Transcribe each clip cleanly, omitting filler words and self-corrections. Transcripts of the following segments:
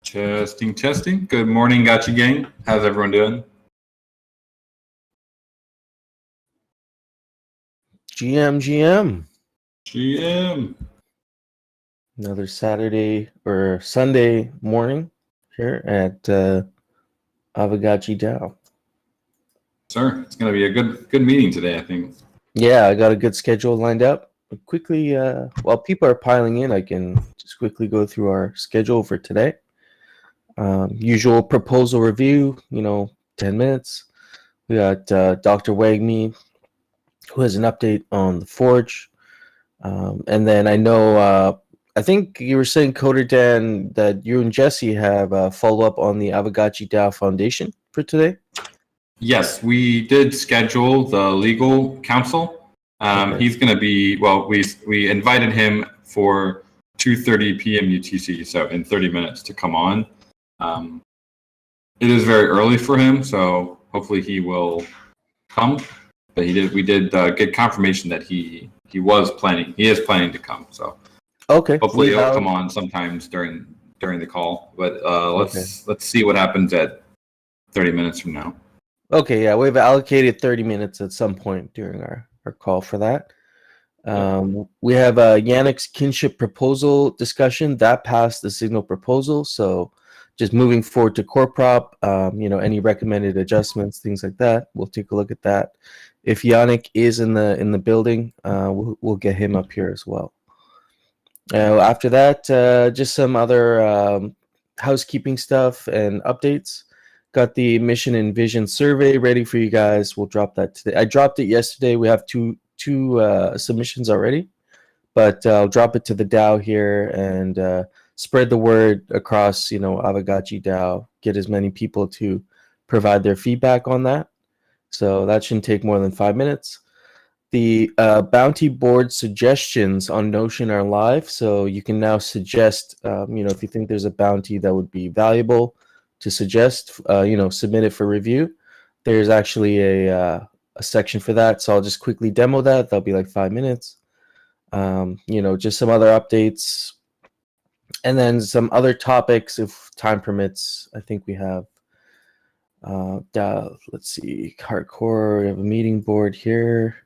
Testing, testing. Good morning, Gotcha Gang. How's everyone doing? GM. Another Saturday or Sunday morning here at Aavegotchi DAO. Sir, it's going to be a good meeting today, I think. Yeah, I got a good schedule lined up. But quickly, while people are piling in, I can just quickly go through our schedule for today. Usual proposal review, 10 minutes. We got Dr. Wagme, who has an update on the Forge. And then I think you were saying, Coder Dan, that you and Jesse have a follow-up on the Aavegotchi DAO Foundation for today? Yes, we did schedule the legal counsel. Okay. He's going to be, well, we invited him for 2:30 p.m. UTC, so in 30 minutes to come on. It is very early for him, so hopefully he will come. But we did get confirmation that he is planning to come. So okay, hopefully he'll come on sometimes during the call. But let's see what happens at 30 minutes from now. Okay, yeah, we've allocated 30 minutes at some point during our call for that. We have Yannick's kinship proposal discussion that passed the signal proposal. So just moving forward to core prop, any recommended adjustments, things like that. We'll take a look at that. If Yannick is in the building, we'll get him up here as well. After that, just some other housekeeping stuff and updates. Got the mission and vision survey ready for you guys. We'll drop that today. I dropped it yesterday. We have two submissions already, but I'll drop it to the DAO here and spread the word across, Aavegotchi DAO. Get as many people to provide their feedback on that. So that shouldn't take more than 5 minutes. The bounty board suggestions on Notion are live, so you can now suggest, if you think there's a bounty that would be valuable to suggest, submit it for review. There's actually a section for that, so I'll just quickly demo that. That'll be like 5 minutes. Just some other updates, and then some other topics if time permits. I think we have, let's see, hardcore. We have a meeting board here.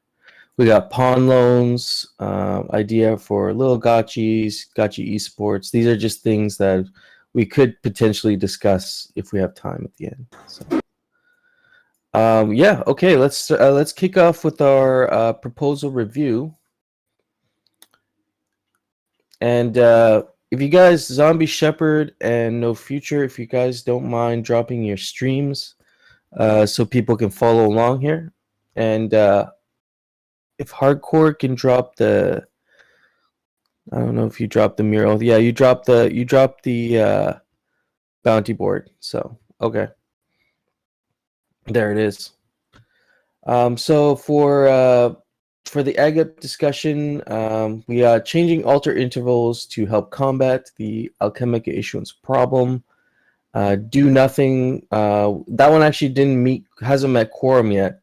We got pawn loans, idea for little gotchis, gotchi esports. These are just things that we could potentially discuss if we have time at the end. So, okay. Let's kick off with our proposal review. And if you guys, ZombieShepherd and No Future, if you guys don't mind dropping your streams, so people can follow along here, and if Hardcore can drop the, I don't know if you dropped the mural. Yeah, you dropped the bounty board. So okay, there it is. So for For the agate discussion, we are changing alter intervals to help combat the Alchemica issuance problem. Do nothing. That one actually hasn't met quorum yet.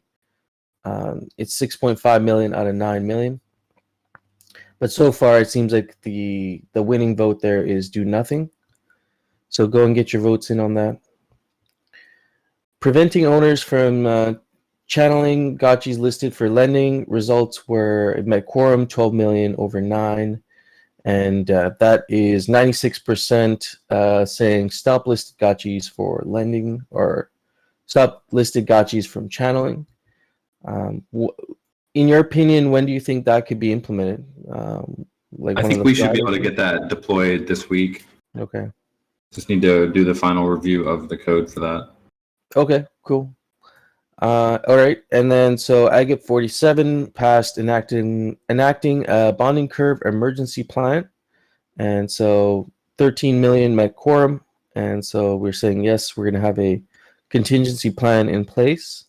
It's 6.5 million out of 9 million. But so far, it seems like the winning vote there is do nothing. So go and get your votes in on that. Preventing owners from channeling gotchis listed for lending. Results were it met quorum 12 million over 9. And that is 96% saying stop listed gotchis for lending or stop listed gotchis from channeling. In your opinion, when do you think that could be implemented? I think we should be able to get that deployed this week. Okay. Just need to do the final review of the code for that. Okay, cool. All right, and then so Agate 47 passed enacting a bonding curve emergency plan, and so 13 million met quorum, and so we're saying yes, we're going to have a contingency plan in place.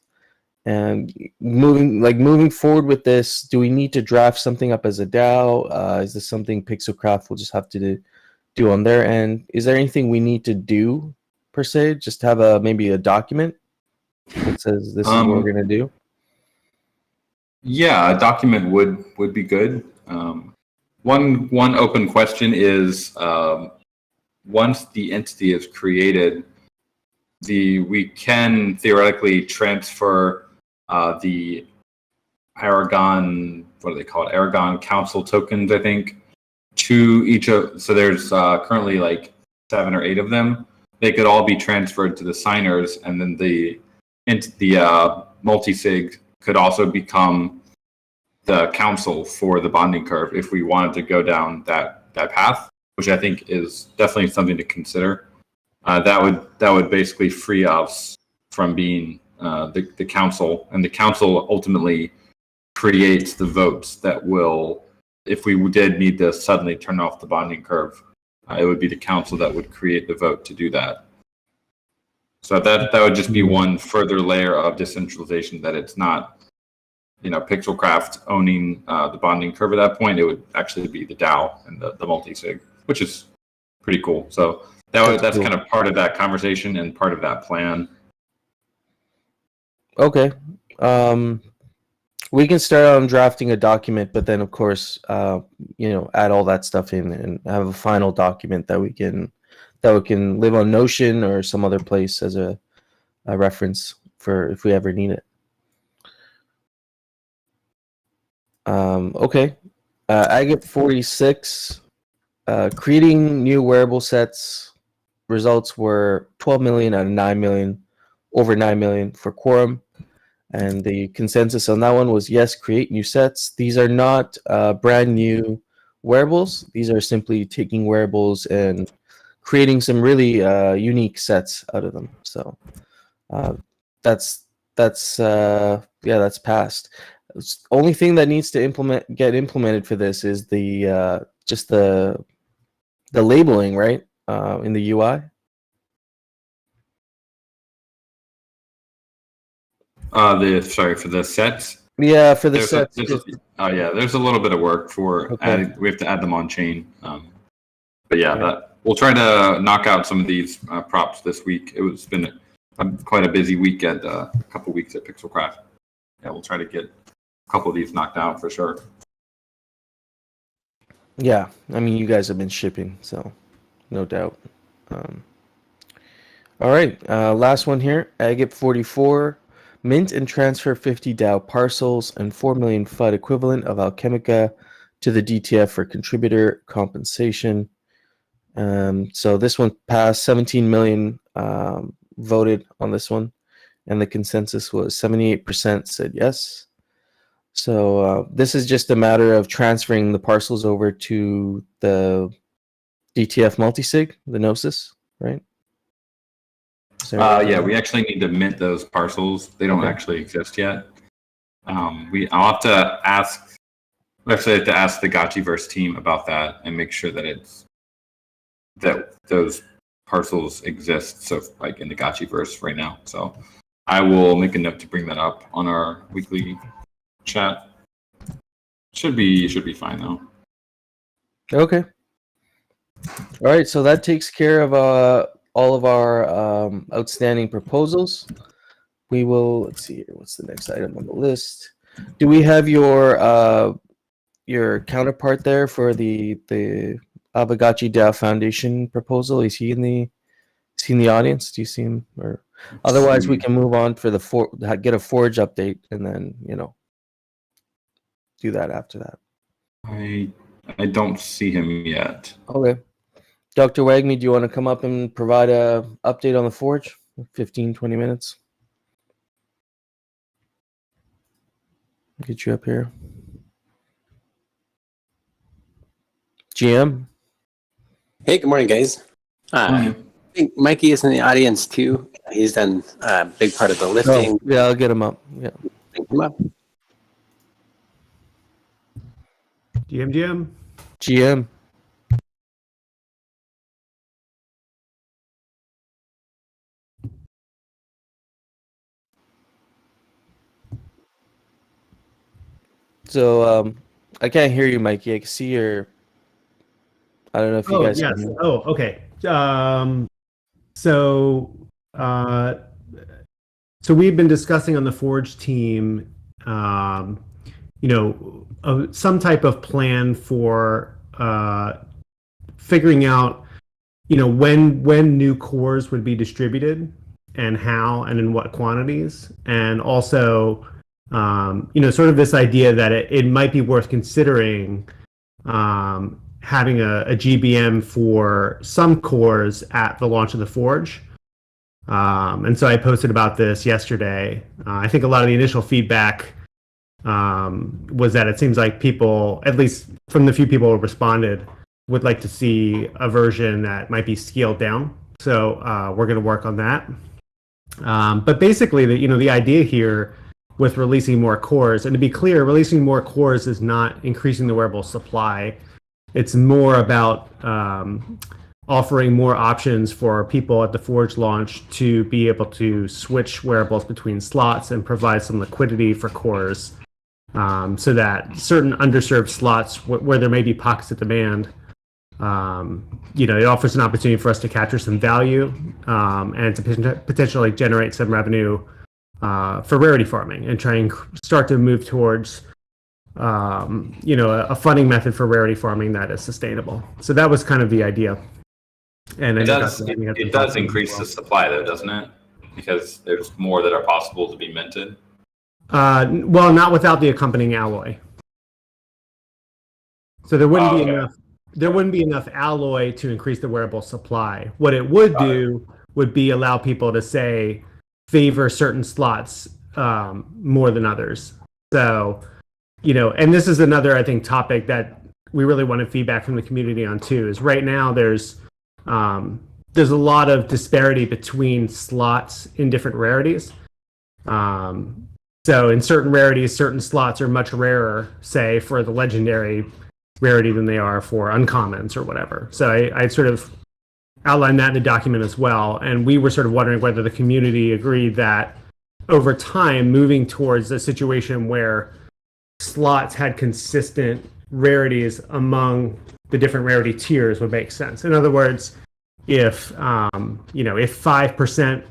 And moving forward with this, do we need to draft something up as a DAO? Is this something Pixelcraft will just have to do on their end? Is there anything we need to do per se? Just have maybe a document that says this is what we're gonna do. Yeah, a document would be good. One open question is once the entity is created, we can theoretically transfer the Aragon, what do they call it? Aragon Council tokens, I think, to each of. So there's currently like 7 or 8 of them. They could all be transferred to the signers, and then the multi-sig could also become the council for the bonding curve if we wanted to go down that path, which I think is definitely something to consider. That would basically free us from being the council, and the council ultimately creates the votes that will, if we did need to suddenly turn off the bonding curve, it would be the council that would create the vote to do that. So that would just be one further layer of decentralization, that it's not, Pixelcraft owning the bonding curve at that point. It would actually be the DAO and the multi-sig, which is pretty cool. So that's cool. Kind of part of that conversation and part of that plan. Okay. We can start on drafting a document, but then of course, add all that stuff in and have a final document that we can live on Notion or some other place as a reference for if we ever need it. Okay. Agate 46, creating new wearable sets. Results were 12 million out of 9 million, over 9 million for quorum. And the consensus on that one was yes, create new sets. These are not brand new wearables. These are simply taking wearables and creating some really unique sets out of them. So that's passed. The only thing that needs to get implemented for this is the labeling, right? In the UI. For the sets. Yeah, for the sets. There's a little bit of work for adding. We have to add them on chain. But we'll try to knock out some of these props this week. It's been quite a busy week at a couple weeks at Pixelcraft. Yeah, we'll try to get a couple of these knocked out for sure. Yeah, I mean, you guys have been shipping, so no doubt. All right, last one here. Agate 44. Mint and transfer 50 DAO parcels and 4 million FUD equivalent of Alchemica to the DTF for contributor compensation. So this one passed. 17 million voted on this one, and the consensus was 78% said yes. So this is just a matter of transferring the parcels over to the DTF multisig, the Gnosis, right? We actually need to mint those parcels. They don't actually exist yet. I'll have to ask. We actually have to ask the Gotchiverse team about that and make sure that those parcels exist. So, like in the Gotchiverse right now. So, I will make a note to bring that up on our weekly chat. Should be fine though. Okay. All right, so that takes care of all of our outstanding proposals. We will, let's see here, what's the next item on the list? Do we have your counterpart there for the Aavegotchi DAO Foundation proposal? Is he in the audience? Do you see him? Or otherwise, we can move on for get a Forge update and then do that after that. I don't see him yet. Okay. Dr. Wagme, do you want to come up and provide a update on the Forge? 15, 20 minutes. Get you up here. GM? Hey, good morning, guys. I think Mikey is in the audience too. He's done a big part of the lifting. Oh, yeah, I'll get him up. Yeah. Bring him up. GM. So I can't hear you, Mikey. I can see your. I don't know if you guys. Yes. Can... Oh, okay. So we've been discussing on the Forge team, some type of plan for figuring out, when new cores would be distributed and how and in what quantities, and also, sort of this idea that it might be worth considering having a GBM for some cores at the launch of the Forge. And so I posted about this yesterday. I think a lot of the initial feedback was that it seems like people, at least from the few people who responded, would like to see a version that might be scaled down. So we're going to work on that. But basically, the idea here with releasing more cores, and to be clear, releasing more cores is not increasing the wearable supply. It's more about offering more options for people at the Forge launch to be able to switch wearables between slots and provide some liquidity for cores, so that certain underserved slots where there may be pockets of demand, it offers an opportunity for us to capture some value and to potentially generate some revenue for rarity farming and try and start to move towards a funding method for rarity farming that is sustainable. So that was kind of the idea. And it does increase the supply, though, doesn't it? Because there's more that are possible to be minted. Well, not without the accompanying alloy. So there wouldn't be enough. There wouldn't be enough alloy to increase the wearable supply. What it would do would be allow people to say favor certain slots more than others. So, and this is another, I think, topic that we really wanted feedback from the community on too, is right now there's a lot of disparity between slots in different rarities. So in certain rarities, certain slots are much rarer, say, for the legendary rarity than they are for uncommons or whatever. So I sort of outlined that in the document as well. And we were sort of wondering whether the community agreed that over time, moving towards a situation where slots had consistent rarities among the different rarity tiers would make sense. In other words, if 5%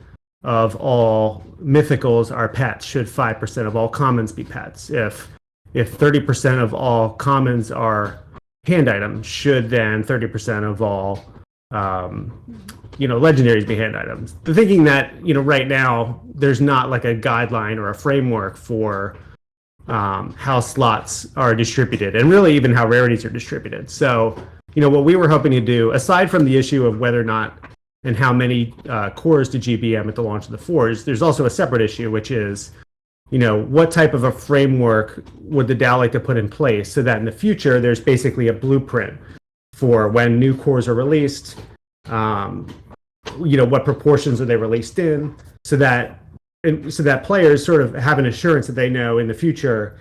of all mythicals are pets, should 5% of all commons be pets? If 30% of all commons are hand items, should then 30% of all legendaries be hand items? The thinking that right now there's not like a guideline or a framework for how slots are distributed, and really even how rarities are distributed. So what we were hoping to do, aside from the issue of whether or not and how many cores to GBM at the launch of the Forge, there's also a separate issue, which is what type of a framework would the DAO like to put in place so that in the future there's basically a blueprint for when new cores are released, what proportions are they released in, so that players sort of have an assurance that they know in the future,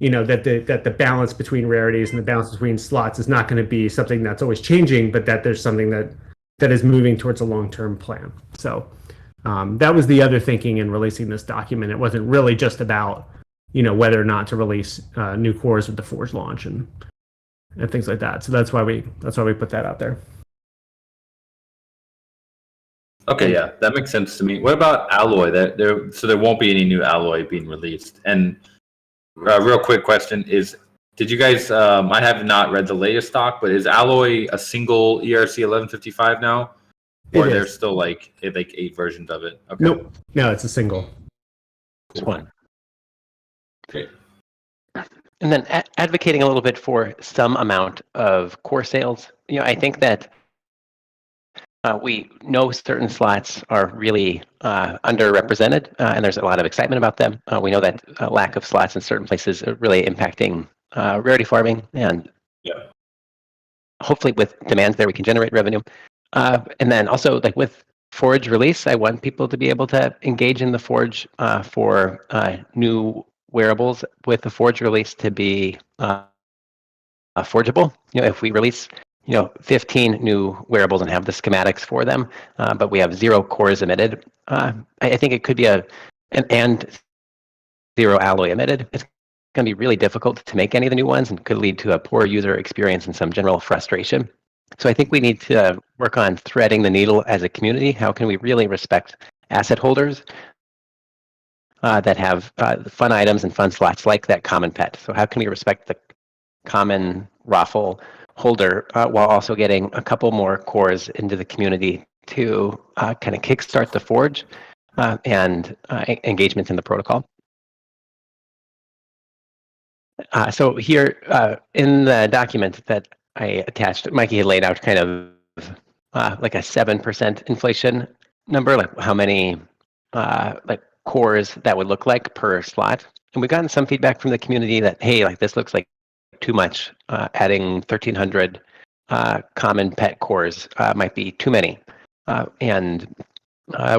that the balance between rarities and the balance between slots is not going to be something that's always changing, but that there's something that is moving towards a long-term plan. So that was the other thinking in releasing this document. It wasn't really just about whether or not to release new cores with the Forge launch and things like that. So that's why we put that out there. Okay, yeah, that makes sense to me. What about Alloy? So there won't be any new Alloy being released. And real quick question is, did you guys? I have not read the latest stock, but is Alloy a single ERC 1155 now, or are there still like 8 versions of it? Okay. Nope, no, it's a single. Just one. Great. And then advocating a little bit for some amount of core sales. I think that we know certain slots are really underrepresented, and there's a lot of excitement about them. We know that lack of slots in certain places are really impacting rarity farming, and hopefully with demands there we can generate revenue. And then also like with Forge release, I want people to be able to engage in the Forge for new wearables with the Forge release to be forgeable. If we release 15 new wearables and have the schematics for them, but we have 0 cores emitted, I think it could be and 0 alloy emitted. It's going to be really difficult to make any of the new ones and could lead to a poor user experience and some general frustration. So I think we need to work on threading the needle as a community. How can we really respect asset holders that have fun items and fun slots like that common pet? So how can we respect the common raffle holder while also getting a couple more cores into the community to kind of kickstart the Forge and engagement in the protocol? So here in the document that I attached, Mikey had laid out kind of like a 7% inflation number, like how many like cores that would look like per slot. And we've gotten some feedback from the community that, hey, like this looks like too much. Adding 1,300 common pet cores might be too many. And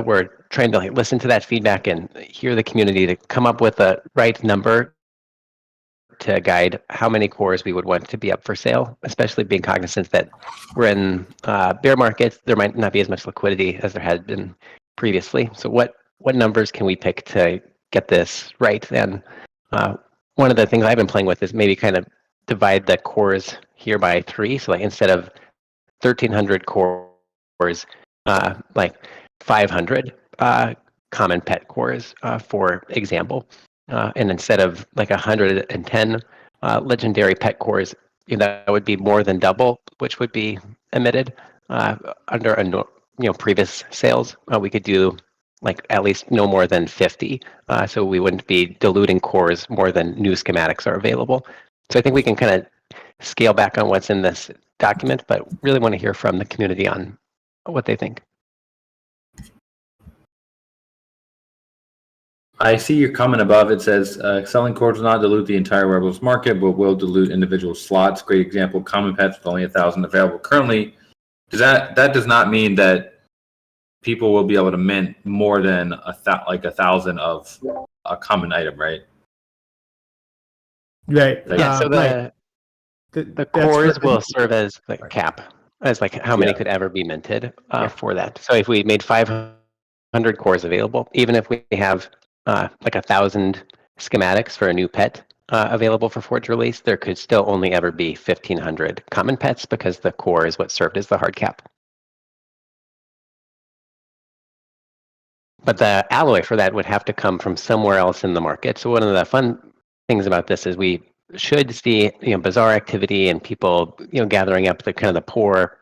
we're trying to like listen to that feedback and hear the community to come up with the right number to guide how many cores we would want to be up for sale, especially being cognizant that we're in bear markets. There might not be as much liquidity as there had been previously. So what numbers can we pick to get this right? And one of the things I've been playing with is maybe kind of divide the cores here by 3. So like instead of 1,300 cores, like 500 common pet cores, for example. And instead of like 110 legendary pet cores, that would be more than double, which would be emitted under previous sales. We could do like at least no more than 50, so we wouldn't be diluting cores more than new schematics are available. So I think we can kind of scale back on what's in this document, but really want to hear from the community on what they think. I see your comment above. It says selling cores will not dilute the entire wearables market, but will dilute individual slots. Great example. Common pets with only 1,000 available currently. That does not mean that people will be able to mint more than 1,000 of a common item, right? Right. Yeah. So the cores will serve as the cap, as like how many could ever be minted for that. So if we made 500 cores available, even if we have like 1,000 schematics for a new pet available for Forge release, there could still only ever be 1,500 common pets because the core is what served as the hard cap. But the alloy for that would have to come from somewhere else in the market. So one of the fun things about this is we should see bazaar activity and people gathering up the kind of the poor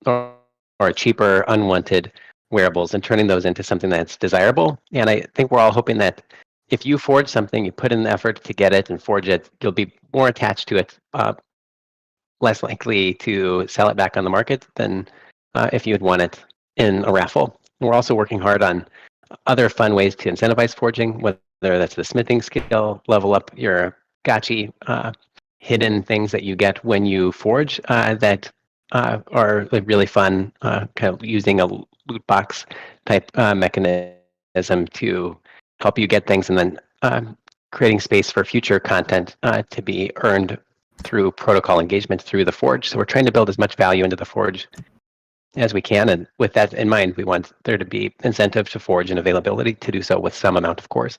or cheaper unwanted wearables and turning those into something that's desirable. And I think we're all hoping that if you forge something, you put in the effort to get it and forge it, you'll be more attached to it, less likely to sell it back on the market than if you had won it in a raffle. And we're also working hard on other fun ways to incentivize forging, whether that's the smithing skill, level up your gotchi, hidden things that you get when you forge that are like really fun, kind of using a loot box type mechanism to help you get things, and then creating space for future content to be earned through protocol engagement through the Forge. So we're trying to build as much value into the Forge as we can, and with that in mind, we want there to be incentive to Forge and availability to do so with some amount of cores.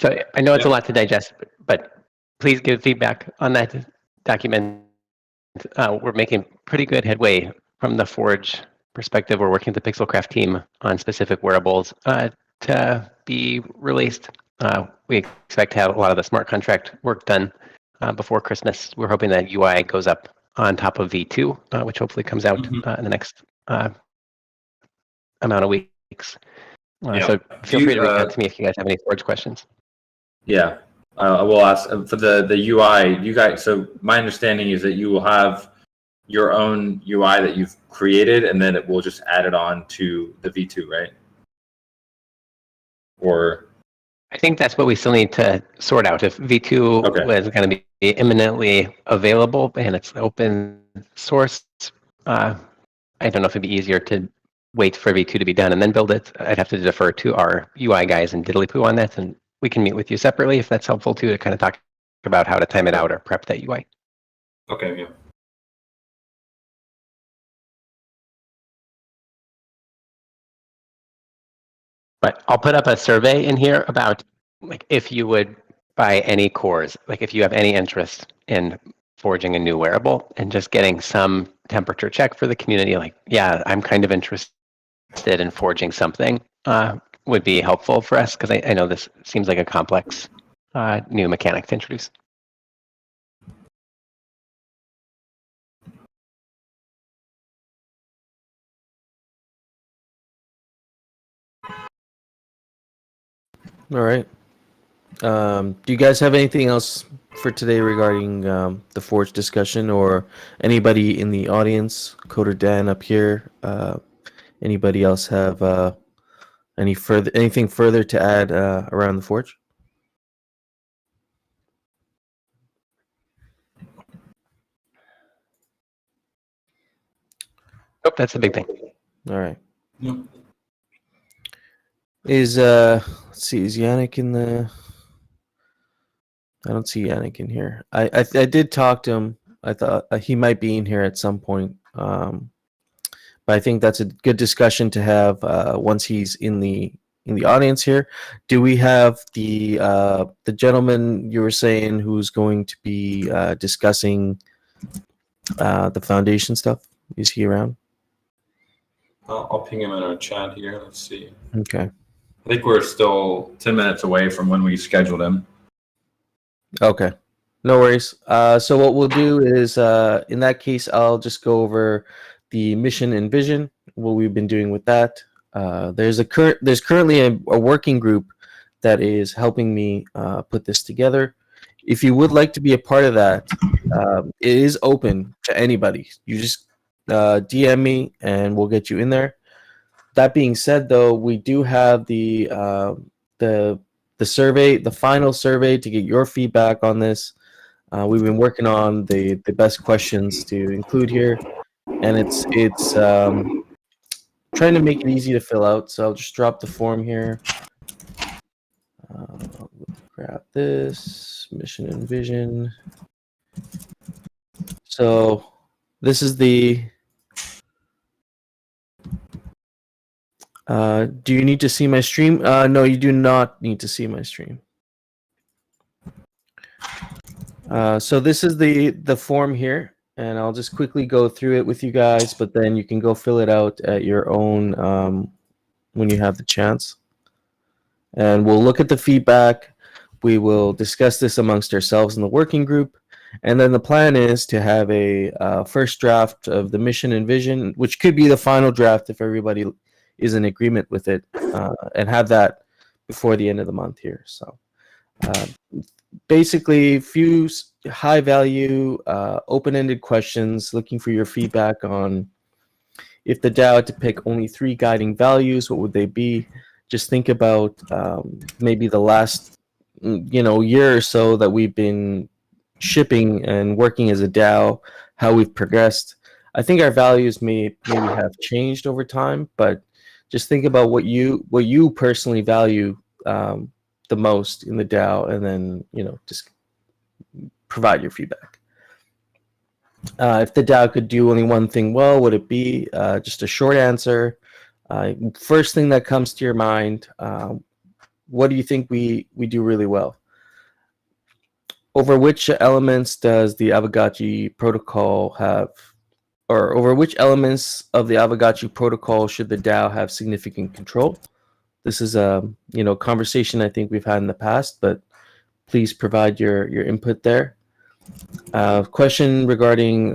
So I know it's a lot to digest, but please give feedback on that document. We're making pretty good headway from the Forge perspective. We're working with the Pixelcraft team on specific wearables to be released. We expect to have a lot of the smart contract work done before Christmas. We're hoping that UI goes up on top of V2, which hopefully comes out in the next amount of weeks. So feel free to reach out to me if you guys have any Forge questions. Yeah, I will ask for the UI. You guys. So my understanding is that you will have your own UI that you've created, and then it will just add it on to the V2, right? Or I think that's what we still need to sort out. If V2 was going to be imminently available and it's open source, I don't know if it'd be easier to wait for V2 to be done and then build it. I'd have to defer to our UI guys and diddly-poo on that, and we can meet with you separately if that's helpful too, to kind of talk about how to time it out or prep that UI. Okay, yeah. But I'll put up a survey in here about like if you would buy any cores, like if you have any interest in forging a new wearable and just getting some temperature check for the community, like, yeah, I'm kind of interested in forging something, would be helpful for us, because I know this seems like a complex new mechanic to introduce. All right. Do you guys have anything else for today regarding the Forge discussion, or anybody in the audience, Coder Dan up here? Anybody else have anything further to add around the Forge? Nope, that's the big thing. All right. Yep. Let's see, is Yannick in the? I don't see Yannick in here. I did talk to him. I thought he might be in here at some point. But I think that's a good discussion to have once he's in the audience here. Do we have the gentleman you were saying who's going to be discussing the foundation stuff? Is he around? I'll ping him in our chat here. Let's see. Okay. I think we're still 10 minutes away from when we scheduled him. Okay. No worries. So what we'll do is, in that case, I'll just go over the mission and vision, what we've been doing with that. There's currently a working group that is helping me put this together. If you would like to be a part of that, it is open to anybody. You just DM me and we'll get you in there. That being said, though, we do have the survey, the final survey, to get your feedback on this. We've been working on the best questions to include here, and it's trying to make it easy to fill out. So I'll just drop the form here. Grab this mission and vision. So this is the. Do you need to see my stream? No, you do not need to see my stream. So this is the form here, and I'll just quickly go through it with you guys, but then you can go fill it out at your own when you have the chance. And we'll look at the feedback. We will discuss this amongst ourselves in the working group, and then the plan is to have a first draft of the mission and vision, which could be the final draft if everybody is in agreement with it, and have that before the end of the month here. So basically, few high value open-ended questions looking for your feedback on if the DAO had to pick only 3 guiding values, what would they be? Just think about maybe the last year or so that we've been shipping and working as a DAO, how we've progressed. I think our values maybe have changed over time, but just think about what you personally value the most in the DAO, and then just provide your feedback. If the DAO could do only one thing well, would it be just a short answer? First thing that comes to your mind, what do you think we do really well? Over which elements does the Aavegotchi protocol have, or over which elements of the Aavegotchi protocol should the DAO have significant control? This is a conversation I think we've had in the past, but please provide your input there. Question regarding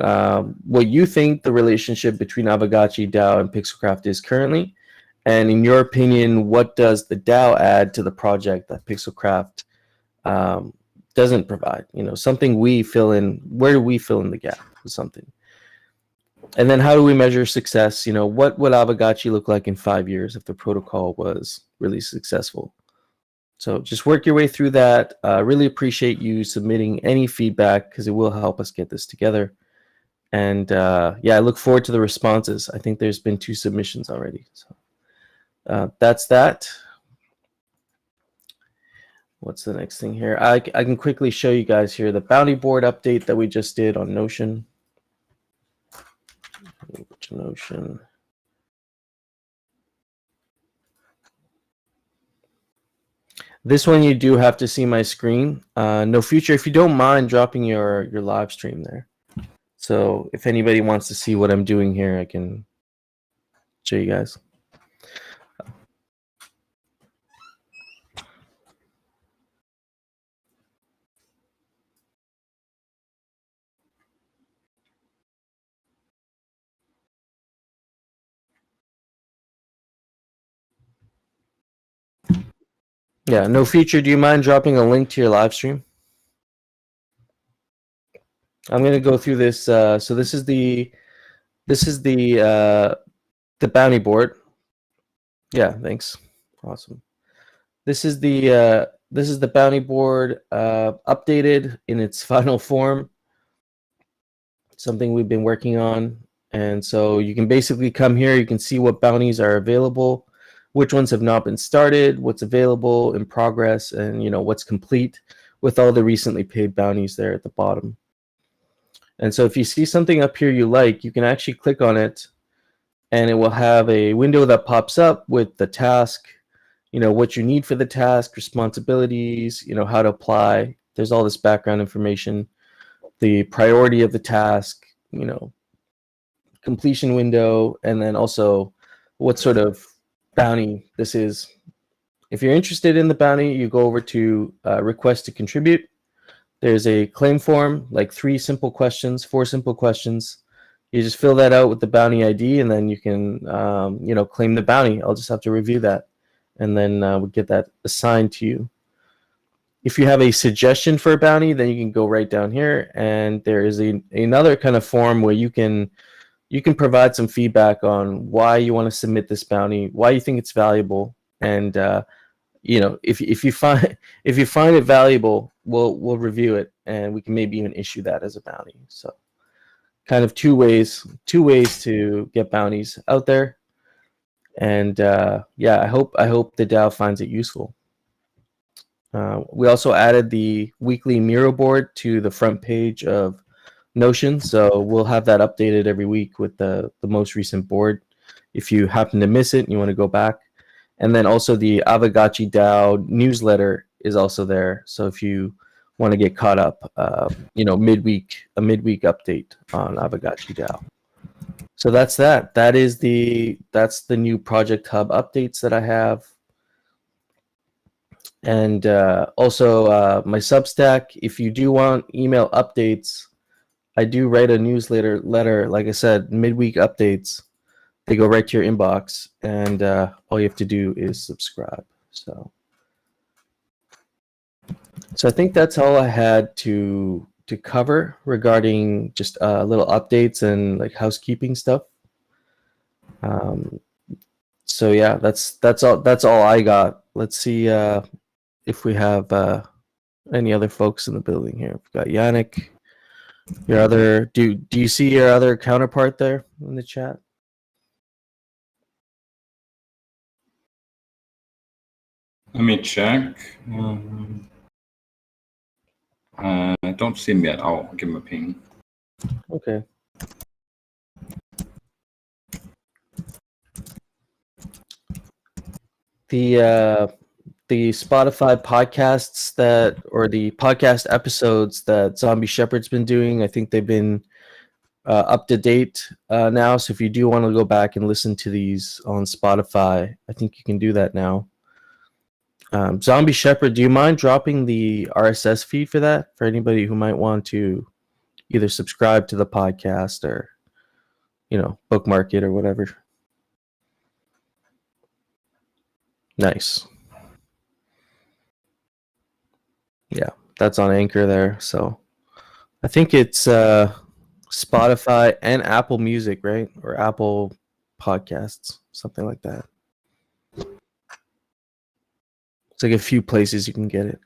what you think the relationship between Aavegotchi DAO and Pixelcraft is currently, and in your opinion, what does the DAO add to the project that Pixelcraft doesn't provide? Something we fill in. Where do we fill in the gap with something? And then how do we measure success? What would Aavegotchi look like in 5 years if the protocol was really successful? So just work your way through that. Really appreciate you submitting any feedback because it will help us get this together. And I look forward to the responses. I think there's been 2 submissions already. So that's that. What's the next thing here? I can quickly show you guys here the bounty board update that we just did on Notion. Notion. This one you do have to see my screen. No future, if you don't mind dropping your live stream there. So if anybody wants to see what I'm doing here, I can show you guys. Yeah, no feature. Do you mind dropping a link to your live stream? I'm gonna go through this. So this is the bounty board. Yeah, thanks. Awesome. This is the bounty board updated in its final form. Something we've been working on, and so you can basically come here. You can see what bounties are available, which ones have not been started, what's available in progress, and what's complete with all the recently paid bounties there at the bottom. And so if you see something up here you like, you can actually click on it and it will have a window that pops up with the task, what you need for the task, responsibilities, how to apply. There's all this background information, the priority of the task, completion window, and then also what sort of bounty this is. If you're interested in the bounty, you go over to request to contribute. There's a claim form, like 4 simple questions. You just fill that out with the bounty ID, and then you can claim the bounty. I'll just have to review that, and then we'll get that assigned to you. If you have a suggestion for a bounty, then you can go right down here, and there is another kind of form where you can provide some feedback on why you want to submit this bounty, why you think it's valuable, and if you find it valuable, we'll review it, and we can maybe even issue that as a bounty. So, kind of two ways to get bounties out there, and I hope the DAO finds it useful. We also added the weekly Miro board to the front page of Notion, so we'll have that updated every week with the most recent board if you happen to miss it and you want to go back. And then also the Aavegotchi DAO newsletter is also there, so if you want to get caught up, a midweek update on Aavegotchi DAO. So that's the new Project Hub updates that I have. And also my Substack, if you do want email updates, I do write a newsletter letter, like I said, midweek updates. They go right to your inbox, and all you have to do is subscribe. So I think that's all I had to cover regarding just little updates and like housekeeping stuff. So yeah, that's all I got. Let's see if we have any other folks in the building here. We've got Yannick. Your other do you see your other counterpart there in the chat? Let me check. I don't see him yet. I'll give him a ping. Okay. the Spotify podcasts or the podcast episodes that Zombie Shepherd's been doing. I think they've been up to date now. So if you do want to go back and listen to these on Spotify, I think you can do that now. Zombie Shepherd, do you mind dropping the RSS feed for that for anybody who might want to either subscribe to the podcast or, bookmark it or whatever? Nice. Yeah, that's on Anchor there. So I think it's Spotify and Apple Music, right? Or Apple Podcasts, something like that. It's like a few places you can get it.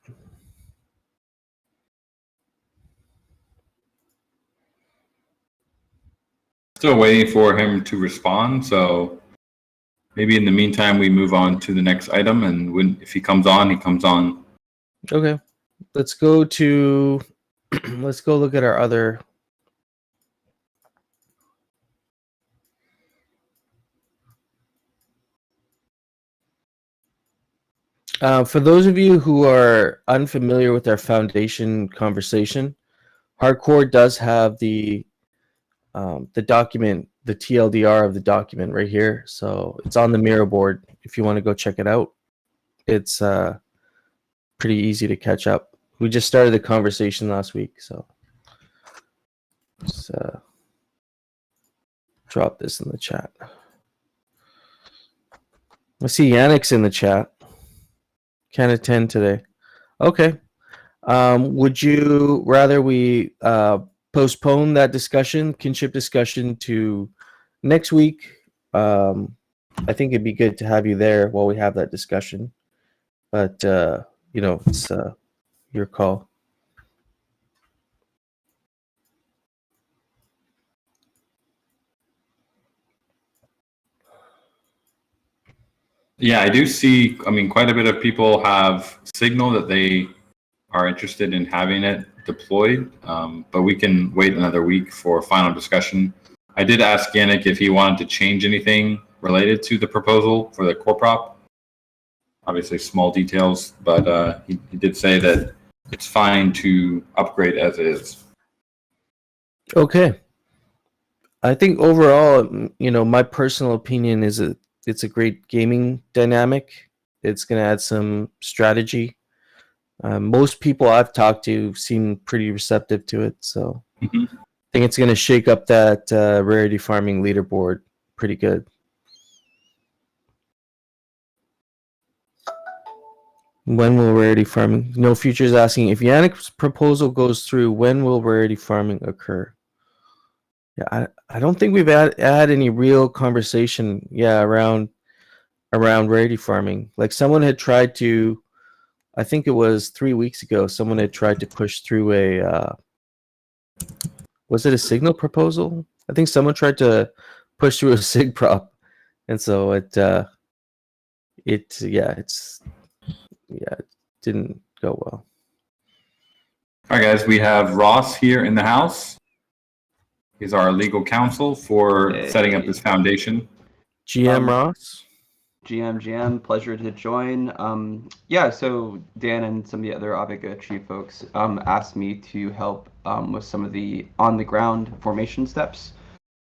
Still waiting for him to respond, so maybe in the meantime we move on to the next item, and if he comes on, he comes on. Okay. Let's go look at our other for those of you who are unfamiliar with our foundation conversation, Hardcore does have the document, the TLDR of the document right here. So it's on the Miro board if you want to go check it out. It's pretty easy to catch up. We just started the conversation last week, so let's drop this in the chat. I see Yannick's in the chat. Can attend today. Okay. Would you rather we postpone that discussion, kinship discussion, to next week? I think it'd be good to have you there while we have that discussion. But, it's your call. Yeah, I do see, quite a bit of people have signaled that they are interested in having it deployed, but we can wait another week for final discussion. I did ask Yannick if he wanted to change anything related to the proposal for the core prop. Obviously small details, but he did say that it's fine to upgrade as is. Okay. I think overall, my personal opinion is it's a great gaming dynamic. It's going to add some strategy. Most people I've talked to seem pretty receptive to it, so I think it's going to shake up that rarity farming leaderboard pretty good. When will rarity farming? No Future's asking, if Yannick's proposal goes through, when will rarity farming occur? Yeah, I don't think we've had any real conversation, around rarity farming. Like someone had tried to, I think it was 3 weeks ago, someone had tried to push through was it a signal proposal? I think someone tried to push through a sig prop, and so it didn't go well. All right, guys, we have Ross here in the house. He's our legal counsel for setting up this foundation. GM Ross? GM, pleasure to join. So Dan and some of the other Aavegotchi folks asked me to help with some of the on-the-ground formation steps.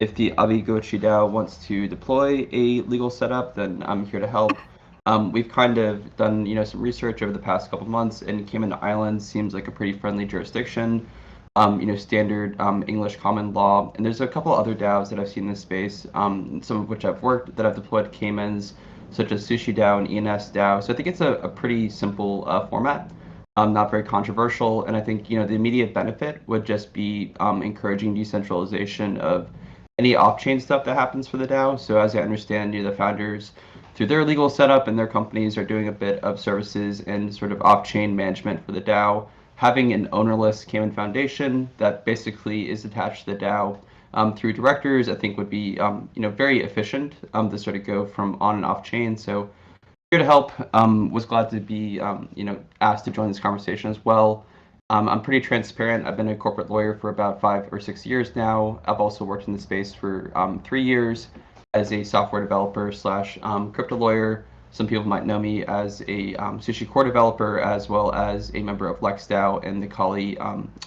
If the Aavegotchi DAO wants to deploy a legal setup, then I'm here to help. We've kind of done some research over the past couple months, and Cayman Islands seems like a pretty friendly jurisdiction. Standard English common law, and there's a couple other DAOs that I've seen in this space, some of which I've worked that I've deployed Caymans, such as Sushi DAO and ENS DAO. So I think it's a pretty simple format, not very controversial, and I think the immediate benefit would just be encouraging decentralization of any off-chain stuff that happens for the DAO. So as I understand, the founders, through their legal setup and their companies, are doing a bit of services and sort of off-chain management for the DAO. Having an ownerless Cayman Foundation that basically is attached to the DAO through directors, I think would be very efficient to sort of go from on and off chain. So here to help. Was glad to be asked to join this conversation as well. I'm pretty transparent. I've been a corporate lawyer for about 5 or 6 years now. I've also worked in the space for 3 years as a software developer / crypto lawyer. some people might know me as a Sushi Core developer, as well as a member of LexDAO and the Kali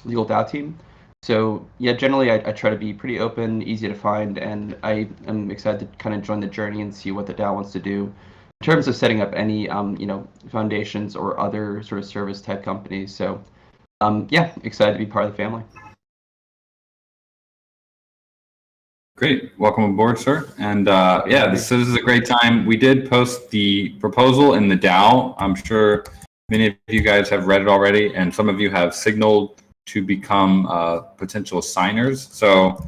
legal DAO team. So yeah, generally I try to be pretty open, easy to find, and I am excited to kind of join the journey and see what the DAO wants to do in terms of setting up any foundations or other sort of service type companies. So yeah, excited to be part of the family. Great. Welcome aboard, sir. And yeah, this is a great time. We did post the proposal in the DAO. I'm sure many of you guys have read it already, and some of you have signaled to become potential signers. So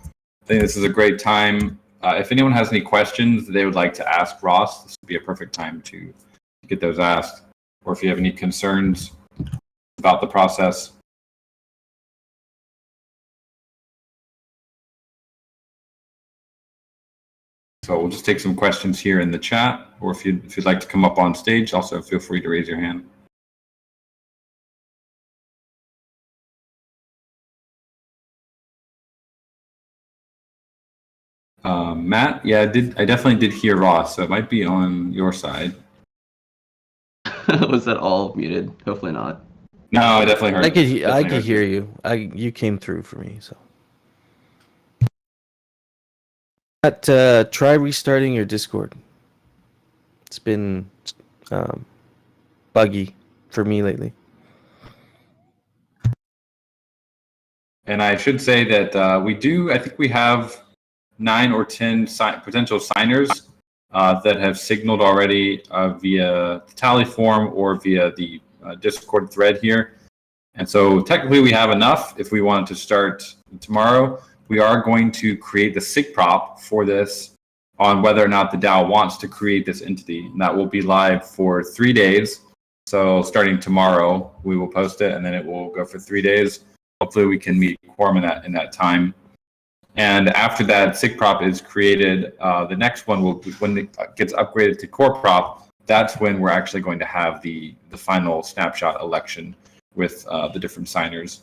I think this is a great time. If anyone has any questions they would like to ask Ross, this would be a perfect time to get those asked. Or if you have any concerns about the process. So we'll just take some questions here in the chat, or if you'd like to come up on stage, also feel free to raise your hand. Matt, yeah, I definitely did hear Ross, so it might be on your side. Was that all muted? Hopefully not. No, I definitely heard. I could hear you. You came through for me, so. Matt, try restarting your Discord. It's been buggy for me lately. And I should say that I think we have 9 or 10 potential signers that have signaled already via the tally form or via the Discord thread here. And so technically we have enough if we wanted to start tomorrow. We are going to create the SIG prop for this on whether or not the DAO wants to create this entity. And that will be live for 3 days. So starting tomorrow, we will post it and then it will go for 3 days. Hopefully we can meet quorum in that time. And after that SIG prop is created, the next one will be when it gets upgraded to core prop. That's when we're actually going to have the final snapshot election with the different signers.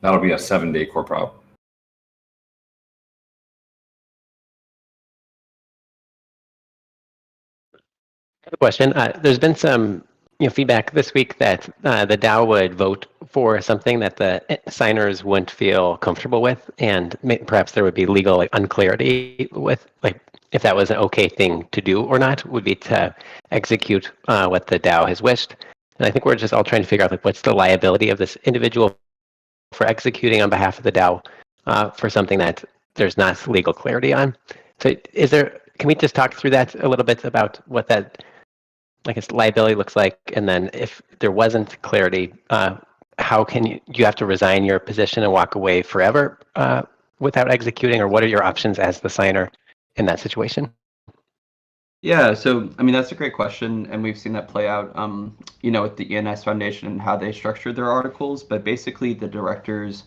That'll be a 7-day core prop. Question. There's been some feedback this week that the DAO would vote for something that the signers wouldn't feel comfortable with, and perhaps there would be legal unclarity with if that was an okay thing to do or not, would be to execute what the DAO has wished. And I think we're just all trying to figure out what's the liability of this individual for executing on behalf of the DAO for something that there's not legal clarity on. So can we just talk through that a little bit about what that liability looks like, and then if there wasn't clarity, how can you have to resign your position and walk away forever without executing, or what are your options as the signer in that situation? Yeah, so I mean that's a great question, and we've seen that play out, with the ENS Foundation and how they structured their articles. But basically, the directors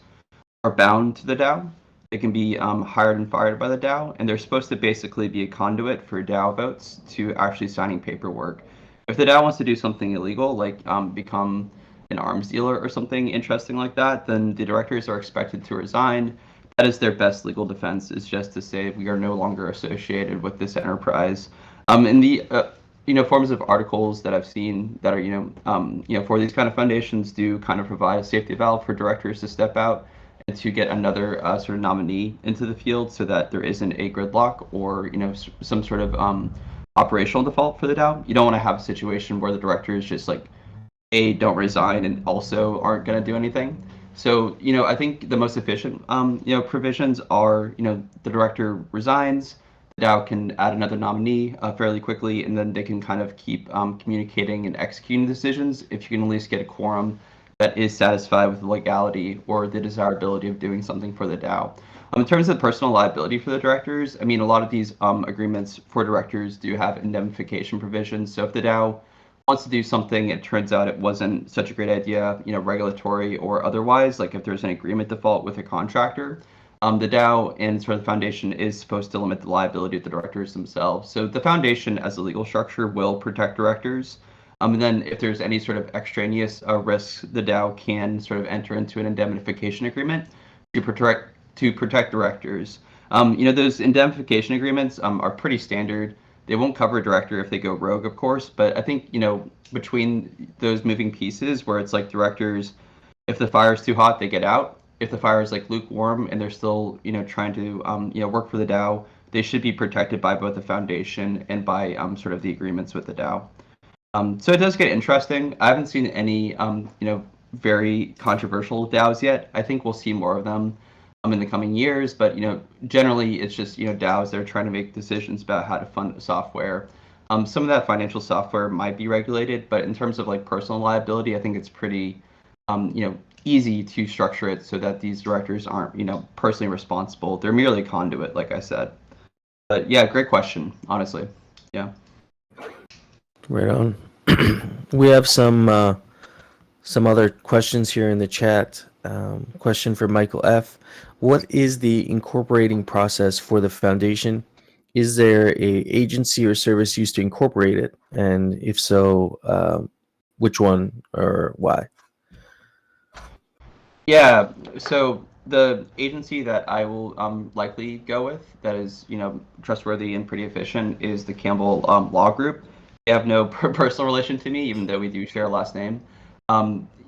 are bound to the DAO. They can be hired and fired by the DAO, and they're supposed to basically be a conduit for DAO votes to actually signing paperwork. If the DAO wants to do something illegal, like become an arms dealer or something interesting like that, then the directors are expected to resign. That is their best legal defense, is just to say we are no longer associated with this enterprise. In the forms of articles that I've seen that are for these kind of foundations do kind of provide a safety valve for directors to step out and to get another sort of nominee into the field, so that there isn't a gridlock or some sort of operational default for the DAO. You don't want to have a situation where the directors just don't resign and also aren't going to do anything. So I think the most efficient provisions are the director resigns, the DAO can add another nominee fairly quickly, and then they can kind of keep communicating and executing decisions if you can at least get a quorum that is satisfied with the legality or the desirability of doing something for the DAO. In terms of personal liability for the directors, I mean, a lot of these agreements for directors do have indemnification provisions. So if the DAO wants to do something, it turns out it wasn't such a great idea, regulatory or otherwise, like if there's an agreement default with a contractor, the DAO and sort of the foundation is supposed to limit the liability of the directors themselves. So the foundation as a legal structure will protect directors. And then if there's any sort of extraneous risks, the DAO can sort of enter into an indemnification agreement to protect directors. Those indemnification agreements are pretty standard. They won't cover a director if they go rogue, of course, but I think, between those moving pieces where it's like directors, if the fire's too hot, they get out. If the fire is like lukewarm and they're still, trying to, work for the DAO, they should be protected by both the foundation and by sort of the agreements with the DAO. So it does get interesting. I haven't seen any, very controversial DAOs yet. I think we'll see more of them in the coming years, but generally it's just DAOs that are trying to make decisions about how to fund software. Some of that financial software might be regulated, but in terms of like personal liability, I think it's pretty easy to structure it so that these directors aren't personally responsible. They're merely a conduit, like I said. But yeah, great question, honestly. Yeah. Right on. We have some other questions here in the chat. Question for Michael F. What is the incorporating process for the foundation? Is there a agency or service used to incorporate it? And if so, which one or why? Yeah, so the agency that I will likely go with that is trustworthy and pretty efficient is the Campbell Law Group. They have no personal relation to me, even though we do share a last name.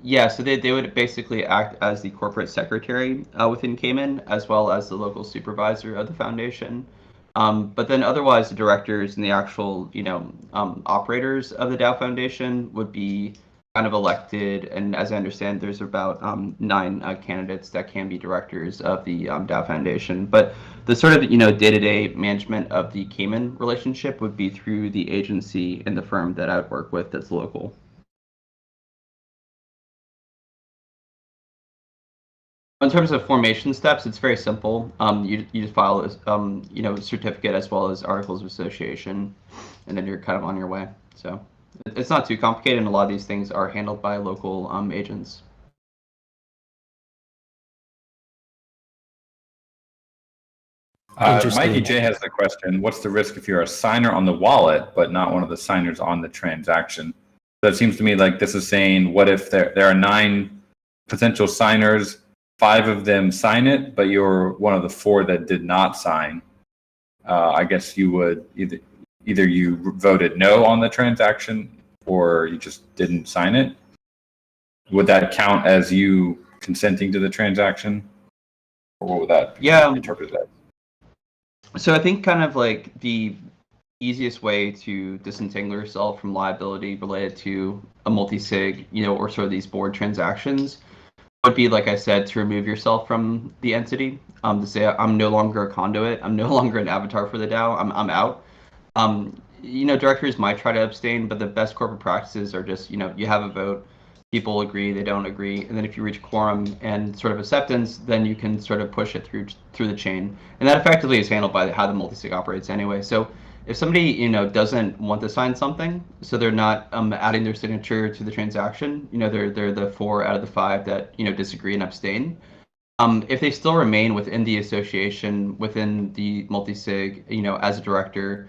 Yeah, so they would basically act as the corporate secretary within Cayman, as well as the local supervisor of the foundation. But then otherwise, the directors and the actual, operators of the DAO Foundation would be kind of elected. And as I understand, there's about 9 candidates that can be directors of the DAO Foundation. But the sort of, day-to-day management of the Cayman relationship would be through the agency and the firm that I would work with that's local. In terms of formation steps, it's very simple. You just file a certificate as well as articles of association, and then you're kind of on your way. So it's not too complicated, and a lot of these things are handled by local agents. Mikey J has the question: what's the risk if you're a signer on the wallet but not one of the signers on the transaction? So it seems to me like this is saying, what if there are 9 potential signers? 5 of them sign it, but you're one of the 4 that did not sign. I guess you would either you voted no on the transaction or you just didn't sign it. Would that count as you consenting to the transaction, or what would that be interpreted as? So I think kind of like the easiest way to disentangle yourself from liability related to a multi-sig, or sort of these board transactions would be, like I said, to remove yourself from the entity, to say I'm no longer a conduit, I'm no longer an avatar for the DAO, I'm out. Directors might try to abstain, but the best corporate practices are just, you have a vote, people agree, they don't agree, and then if you reach quorum and sort of acceptance, then you can sort of push it through the chain, and that effectively is handled by how the multisig operates anyway. So if somebody doesn't want to sign something, so they're not adding their signature to the transaction, they're the 4 out of the 5 that disagree and abstain. If they still remain within the association, within the multisig, as a director,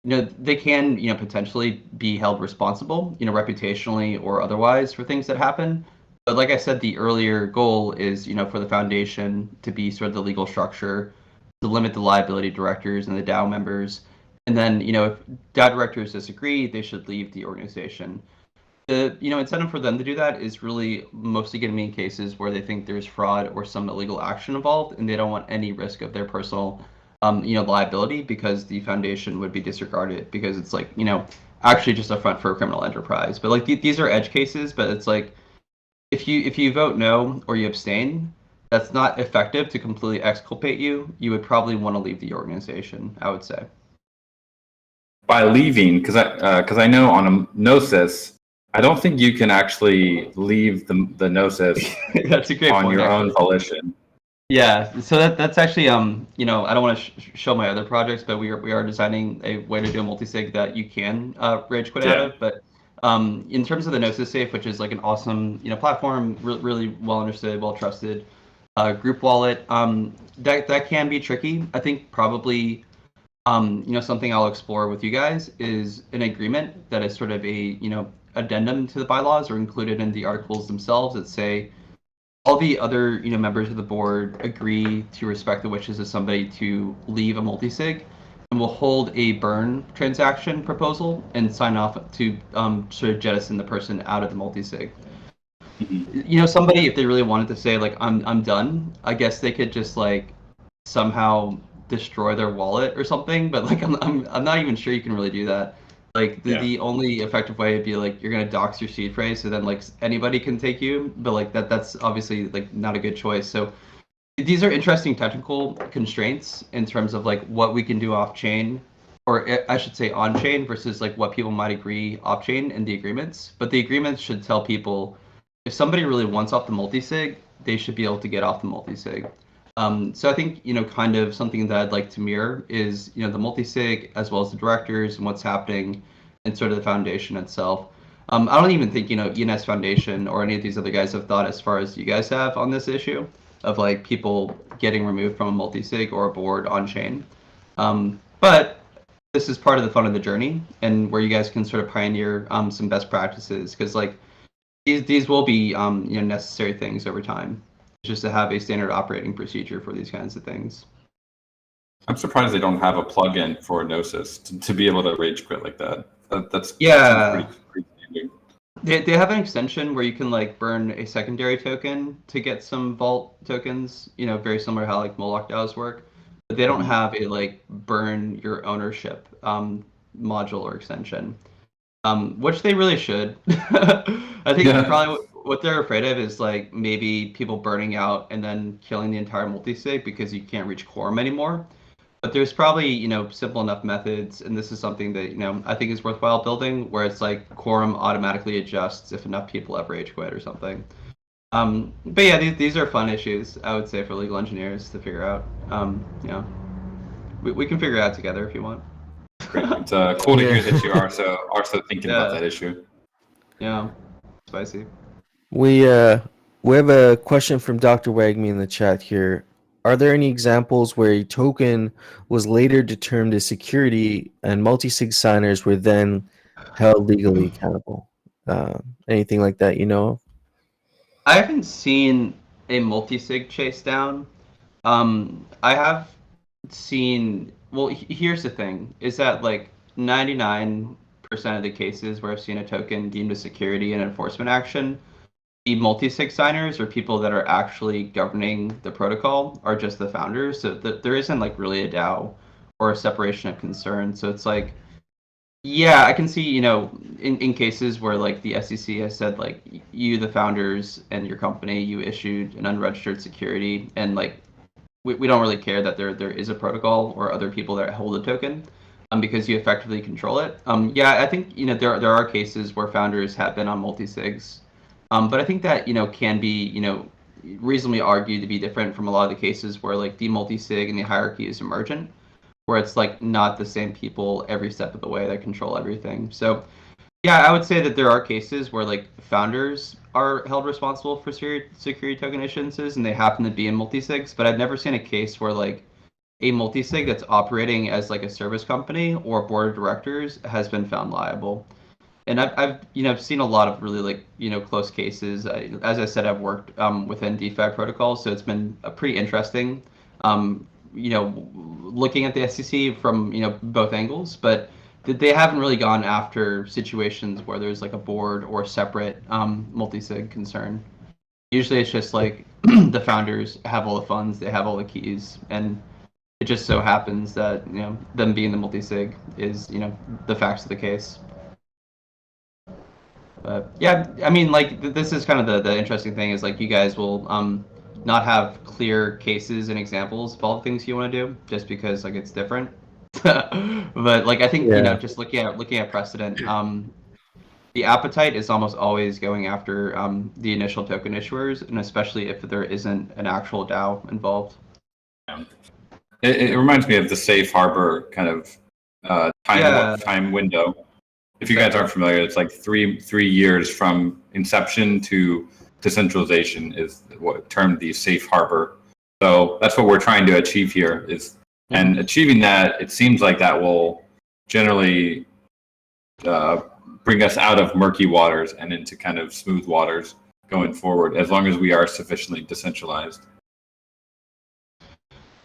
they can potentially be held responsible, reputationally or otherwise for things that happen. But like I said, the earlier goal is for the foundation to be sort of the legal structure to limit the liability of directors and the DAO members. And then, if DAO directors disagree, they should leave the organization. The incentive for them to do that is really mostly going to be in cases where they think there's fraud or some illegal action involved, and they don't want any risk of their personal, liability, because the foundation would be disregarded because it's like, actually just a front for a criminal enterprise. But like these are edge cases, but it's like if you vote no or you abstain, that's not effective to completely exculpate you. You would probably want to leave the organization, I would say. By leaving, because I know on a gnosis, I don't think you can actually leave the gnosis That's a great on point, your actually. own volition. Yeah, so that's actually I don't want to show my other projects, but we are designing a way to do a multisig that you can rage quit out of. But in terms of the Gnosis Safe, which is like an awesome platform, really well understood, well trusted group wallet, that can be tricky. I think probably something I'll explore with you guys is an agreement that is sort of a addendum to the bylaws or included in the articles themselves that say all the other members of the board agree to respect the wishes of somebody to leave a multisig. and will hold a burn transaction proposal and sign off to sort of jettison the person out of the multi-sig. You know, somebody, if they really wanted to say like I'm done, I guess they could just like somehow destroy their wallet or something. But like I'm not even sure you can really do that. Like the only effective way would be like you're gonna dox your seed phrase, so then like anybody can take you. But like that's obviously like not a good choice. So these are interesting technical constraints in terms of like what we can do off chain, or I should say on chain versus like what people might agree off chain in the agreements. But the agreements should tell people if somebody really wants off the multi-sig, they should be able to get off the multi-sig. So I think, you know, kind of something that I'd like to mirror is, you know, the multi-sig as well as the directors and what's happening and sort of the foundation itself. I don't even think, you know, ENS Foundation or any of these other guys have thought as far as you guys have on this issue of like people getting removed from a multi-sig or a board on chain. But this is part of the fun of the journey and where you guys can sort of pioneer some best practices, because like these will be you know, necessary things over time, just to have a standard operating procedure for these kinds of things. I'm surprised they don't have a plugin for Gnosis to be able to rage quit like that. That's Yeah. pretty standard. They have an extension where you can like burn a secondary token to get some vault tokens, you know, very similar to how like Moloch DAOs work. But they don't have a like burn your ownership module or extension, which they really should. I think probably what they're afraid of is like maybe people burning out and then killing the entire multi-sig because you can't reach quorum anymore. But there's probably, you know, simple enough methods, and this is something that, you know, I think is worthwhile building, where it's like quorum automatically adjusts if enough people have rage quit or something. But yeah, these are fun issues, I would say, for legal engineers to figure out. You know, we can figure it out together if you want. Great. It's cool to hear that you are also thinking about that issue. Yeah, spicy. We have a question from Dr. Wagme in the chat here. Are there any examples where a token was later determined as security and multi-sig signers were then held legally accountable? Anything like that, you know? I haven't seen a multi-sig chase down. I have seen, well, here's the thing, is that like 99% of the cases where I've seen a token deemed a security and enforcement action, the multi-sig signers or people that are actually governing the protocol are just the founders. So there isn't like really a DAO or a separation of concern. So it's like, yeah, I can see, you know, in cases where like the SEC has said like you, the founders and your company, you issued an unregistered security, and like we don't really care that there is a protocol or other people that hold a token, because you effectively control it. Yeah, I think, you know, there are cases where founders have been on multi-sigs. But I think that, you know, can be, you know, reasonably argued to be different from a lot of the cases where like the multi-sig and the hierarchy is emergent, where it's like not the same people every step of the way that control everything. So yeah, I would say that there are cases where like founders are held responsible for security token issuances and they happen to be in multi-sigs, but I've never seen a case where like a multi-sig that's operating as like a service company or board of directors has been found liable. And I've you know, seen a lot of really like, you know, close cases. As I said, I've worked within DeFi protocols, so it's been pretty interesting, you know, looking at the SEC from, you know, both angles. But they haven't really gone after situations where there's like a board or separate multi-sig concern. Usually it's just like the founders have all the funds, they have all the keys, and it just so happens that, you know, them being the multi-sig is, you know, the facts of the case. But yeah, I mean, like this is kind of the interesting thing is like you guys will not have clear cases and examples of all the things you want to do just because like it's different. But like I think, you know, just looking at precedent, the appetite is almost always going after the initial token issuers, and especially if there isn't an actual DAO involved. It reminds me of the safe harbor kind of time window. If you guys aren't familiar, it's like three years from inception to decentralization is what termed the safe harbor. So that's what we're trying to achieve here is, and achieving that, it seems like that will generally bring us out of murky waters and into kind of smooth waters going forward, as long as we are sufficiently decentralized.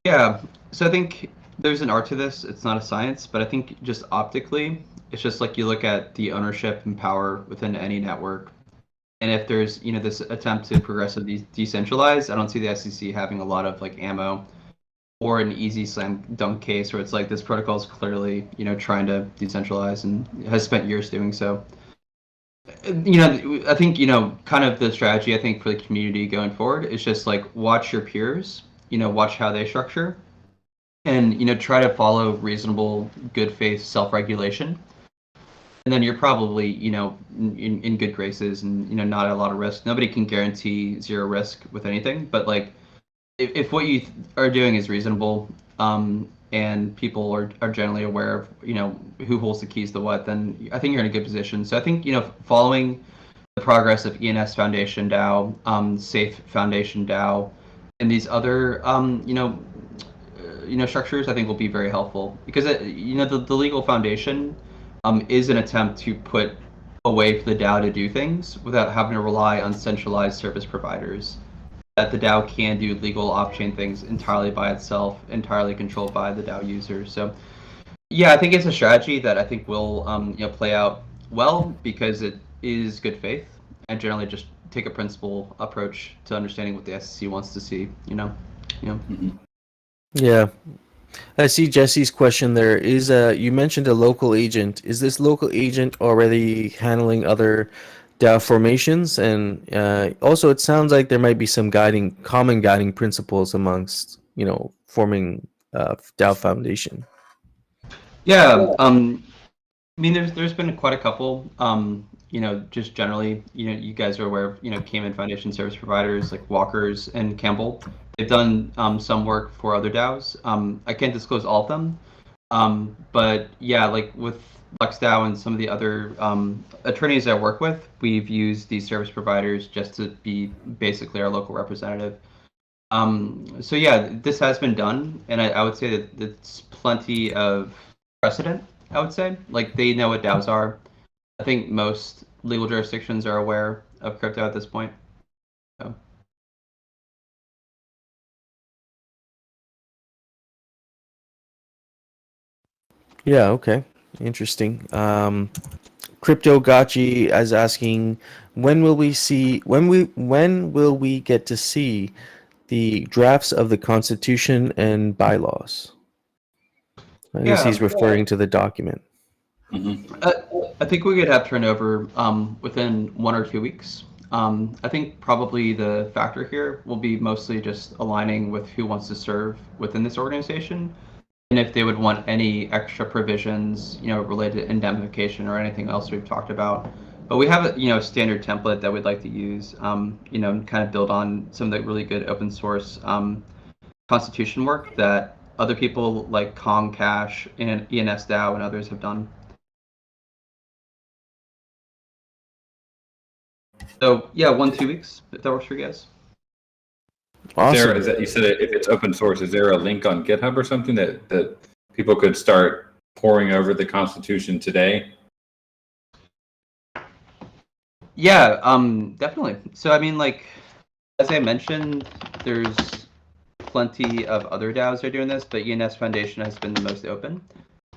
Yeah, so I think there's an art to this. It's not a science, but I think just optically, it's just like you look at the ownership and power within any network. And if there's, this attempt to progressively decentralize, I don't see the SEC having a lot of like ammo or an easy slam dunk case where it's like this protocol is clearly, trying to decentralize and has spent years doing so. I think, kind of the strategy, I think, for the community going forward is just like watch your peers, watch how they structure and, try to follow reasonable, good faith self-regulation. And then you're probably, in good graces and, not at a lot of risk. Nobody can guarantee zero risk with anything, but like if what you are doing is reasonable, and people are generally aware of, who holds the keys to what, then I think you're in a good position. So I think, following the progress of ENS Foundation DAO, Safe Foundation DAO, and these other, structures, I think will be very helpful because, the legal foundation is an attempt to put a way for the DAO to do things without having to rely on centralized service providers. That the DAO can do legal off-chain things entirely by itself, entirely controlled by the DAO users. So, yeah, I think it's a strategy that I think will, play out well because it is good faith and generally just take a principle approach to understanding what the SEC wants to see. Yeah. I see Jesse's question there. Is you mentioned a local agent. Is this local agent already handling other DAO formations? And also, it sounds like there might be some common guiding principles amongst forming DAO foundation. Yeah. I mean, there's been quite a couple. Just generally, you guys are aware of Cayman Foundation service providers like Walkers and Campbell. They've done some work for other DAOs. I can't disclose all of them, but yeah, like with LuxDAO and some of the other attorneys I work with, we've used these service providers just to be basically our local representative. So yeah, this has been done, and I would say that it's plenty of precedent. I would say, like, they know what DAOs are. I think most legal jurisdictions are aware of crypto at this point. So. Yeah, okay. Interesting. Cryptogotchi is asking, when will we get to see the drafts of the Constitution and bylaws? I guess he's referring to the document. I think we could have turnover within 1 or 2 weeks. I think probably the factor here will be mostly just aligning with who wants to serve within this organization, and if they would want any extra provisions, related to indemnification or anything else we've talked about. But we have a standard template that we'd like to use, and kind of build on some of the really good open source constitution work that other people like Kong Cash and ENS DAO and others have done. So yeah, 1-2 weeks, if that works for you guys. Awesome. Is that, you said if it's open source, is there a link on GitHub or something that people could start poring over the Constitution today? Yeah, definitely. So I mean, like, as I mentioned, there's plenty of other DAOs that are doing this, but ENS Foundation has been the most open.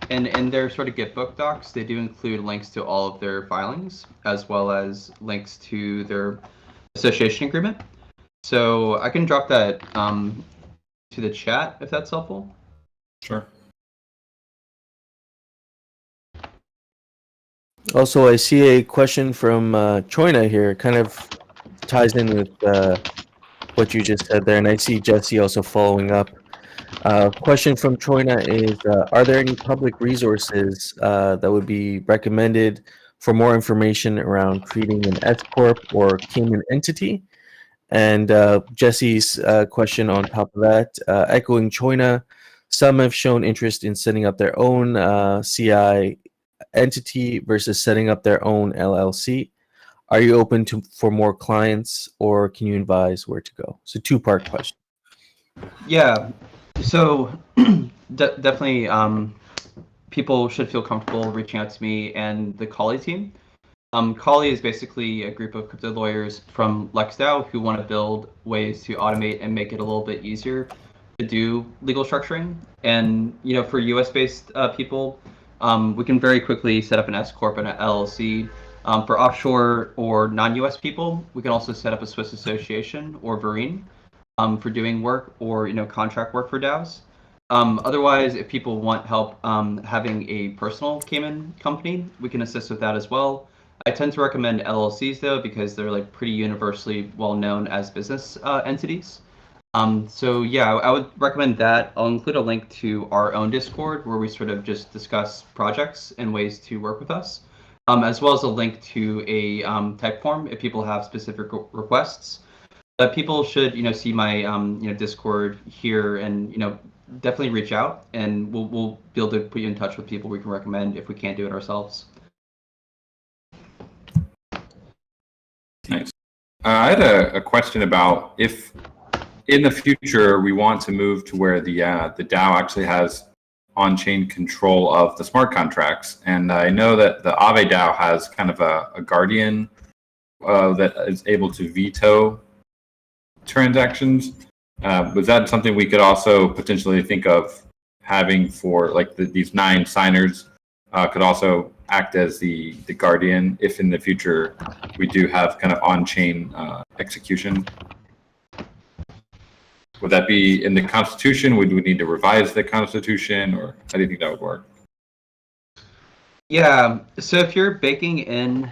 And in their sort of Gitbook docs, they do include links to all of their filings, as well as links to their association agreement. So I can drop that to the chat if that's helpful. Sure. Also, I see a question from Choina here, kind of ties in with what you just said there, and I see Jesse also following up. Question from Choina is, are there any public resources that would be recommended for more information around creating an S Corp or Cayman entity? And Jesse's question on top of that, echoing Choina, some have shown interest in setting up their own CI entity versus setting up their own LLC. Are you open for more clients, or can you advise where to go? So two-part question. Yeah, so definitely people should feel comfortable reaching out to me and the Collie team. Collie is basically a group of crypto lawyers from LuxDAO who want to build ways to automate and make it a little bit easier to do legal structuring. And for US-based people, we can very quickly set up an S corp and an LLC. For offshore or non-US people, we can also set up a Swiss association or Verein for doing work or contract work for DAOs. Otherwise, if people want help having a personal Cayman company, we can assist with that as well. I tend to recommend LLCs though, because they're like pretty universally well known as business entities. So yeah, I would recommend that. I'll include a link to our own Discord where we sort of just discuss projects and ways to work with us, as well as a link to a type form if people have specific requests. But people should see my Discord here and definitely reach out, and we'll be able to put you in touch with people we can recommend if we can't do it ourselves. Nice. I had a question about if in the future we want to move to where the DAO actually has on-chain control of the smart contracts, and I know that the Aave DAO has kind of a guardian that is able to veto transactions. Was that something we could also potentially think of having for like these 9 signers could also act as the guardian if in the future we do have kind of on-chain execution? Would that be in the Constitution? Would we need to revise the Constitution, or how do you think that would work? Yeah, so if you're baking in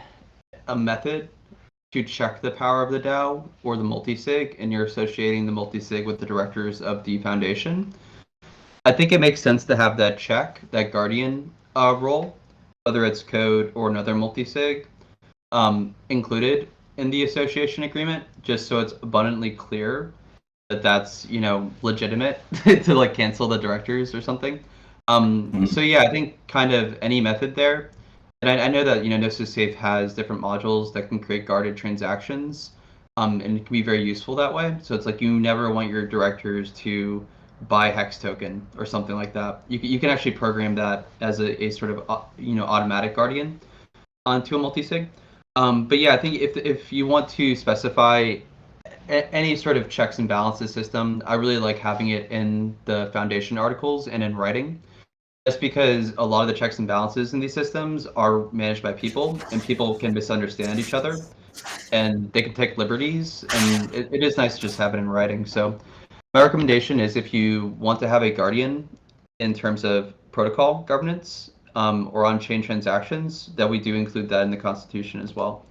a method to check the power of the DAO or the multisig, and you're associating the multisig with the directors of the foundation, I think it makes sense to have that check, that guardian role, whether it's code or another multisig, included in the association agreement, just so it's abundantly clear that that's legitimate to like cancel the directors or something. So yeah, I think kind of any method there. And I know that Gnosis Safe has different modules that can create guarded transactions, and it can be very useful that way. So it's like you never want your directors to buy hex token or something like that. You can actually program that as a sort of automatic guardian onto a multisig. But yeah, I think if you want to specify any sort of checks and balances system, I really like having it in the foundation articles and in writing. Just because a lot of the checks and balances in these systems are managed by people, and people can misunderstand each other, and they can take liberties, and it is nice to just have it in writing. So my recommendation is if you want to have a guardian in terms of protocol governance or on-chain transactions, that we do include that in the Constitution as well.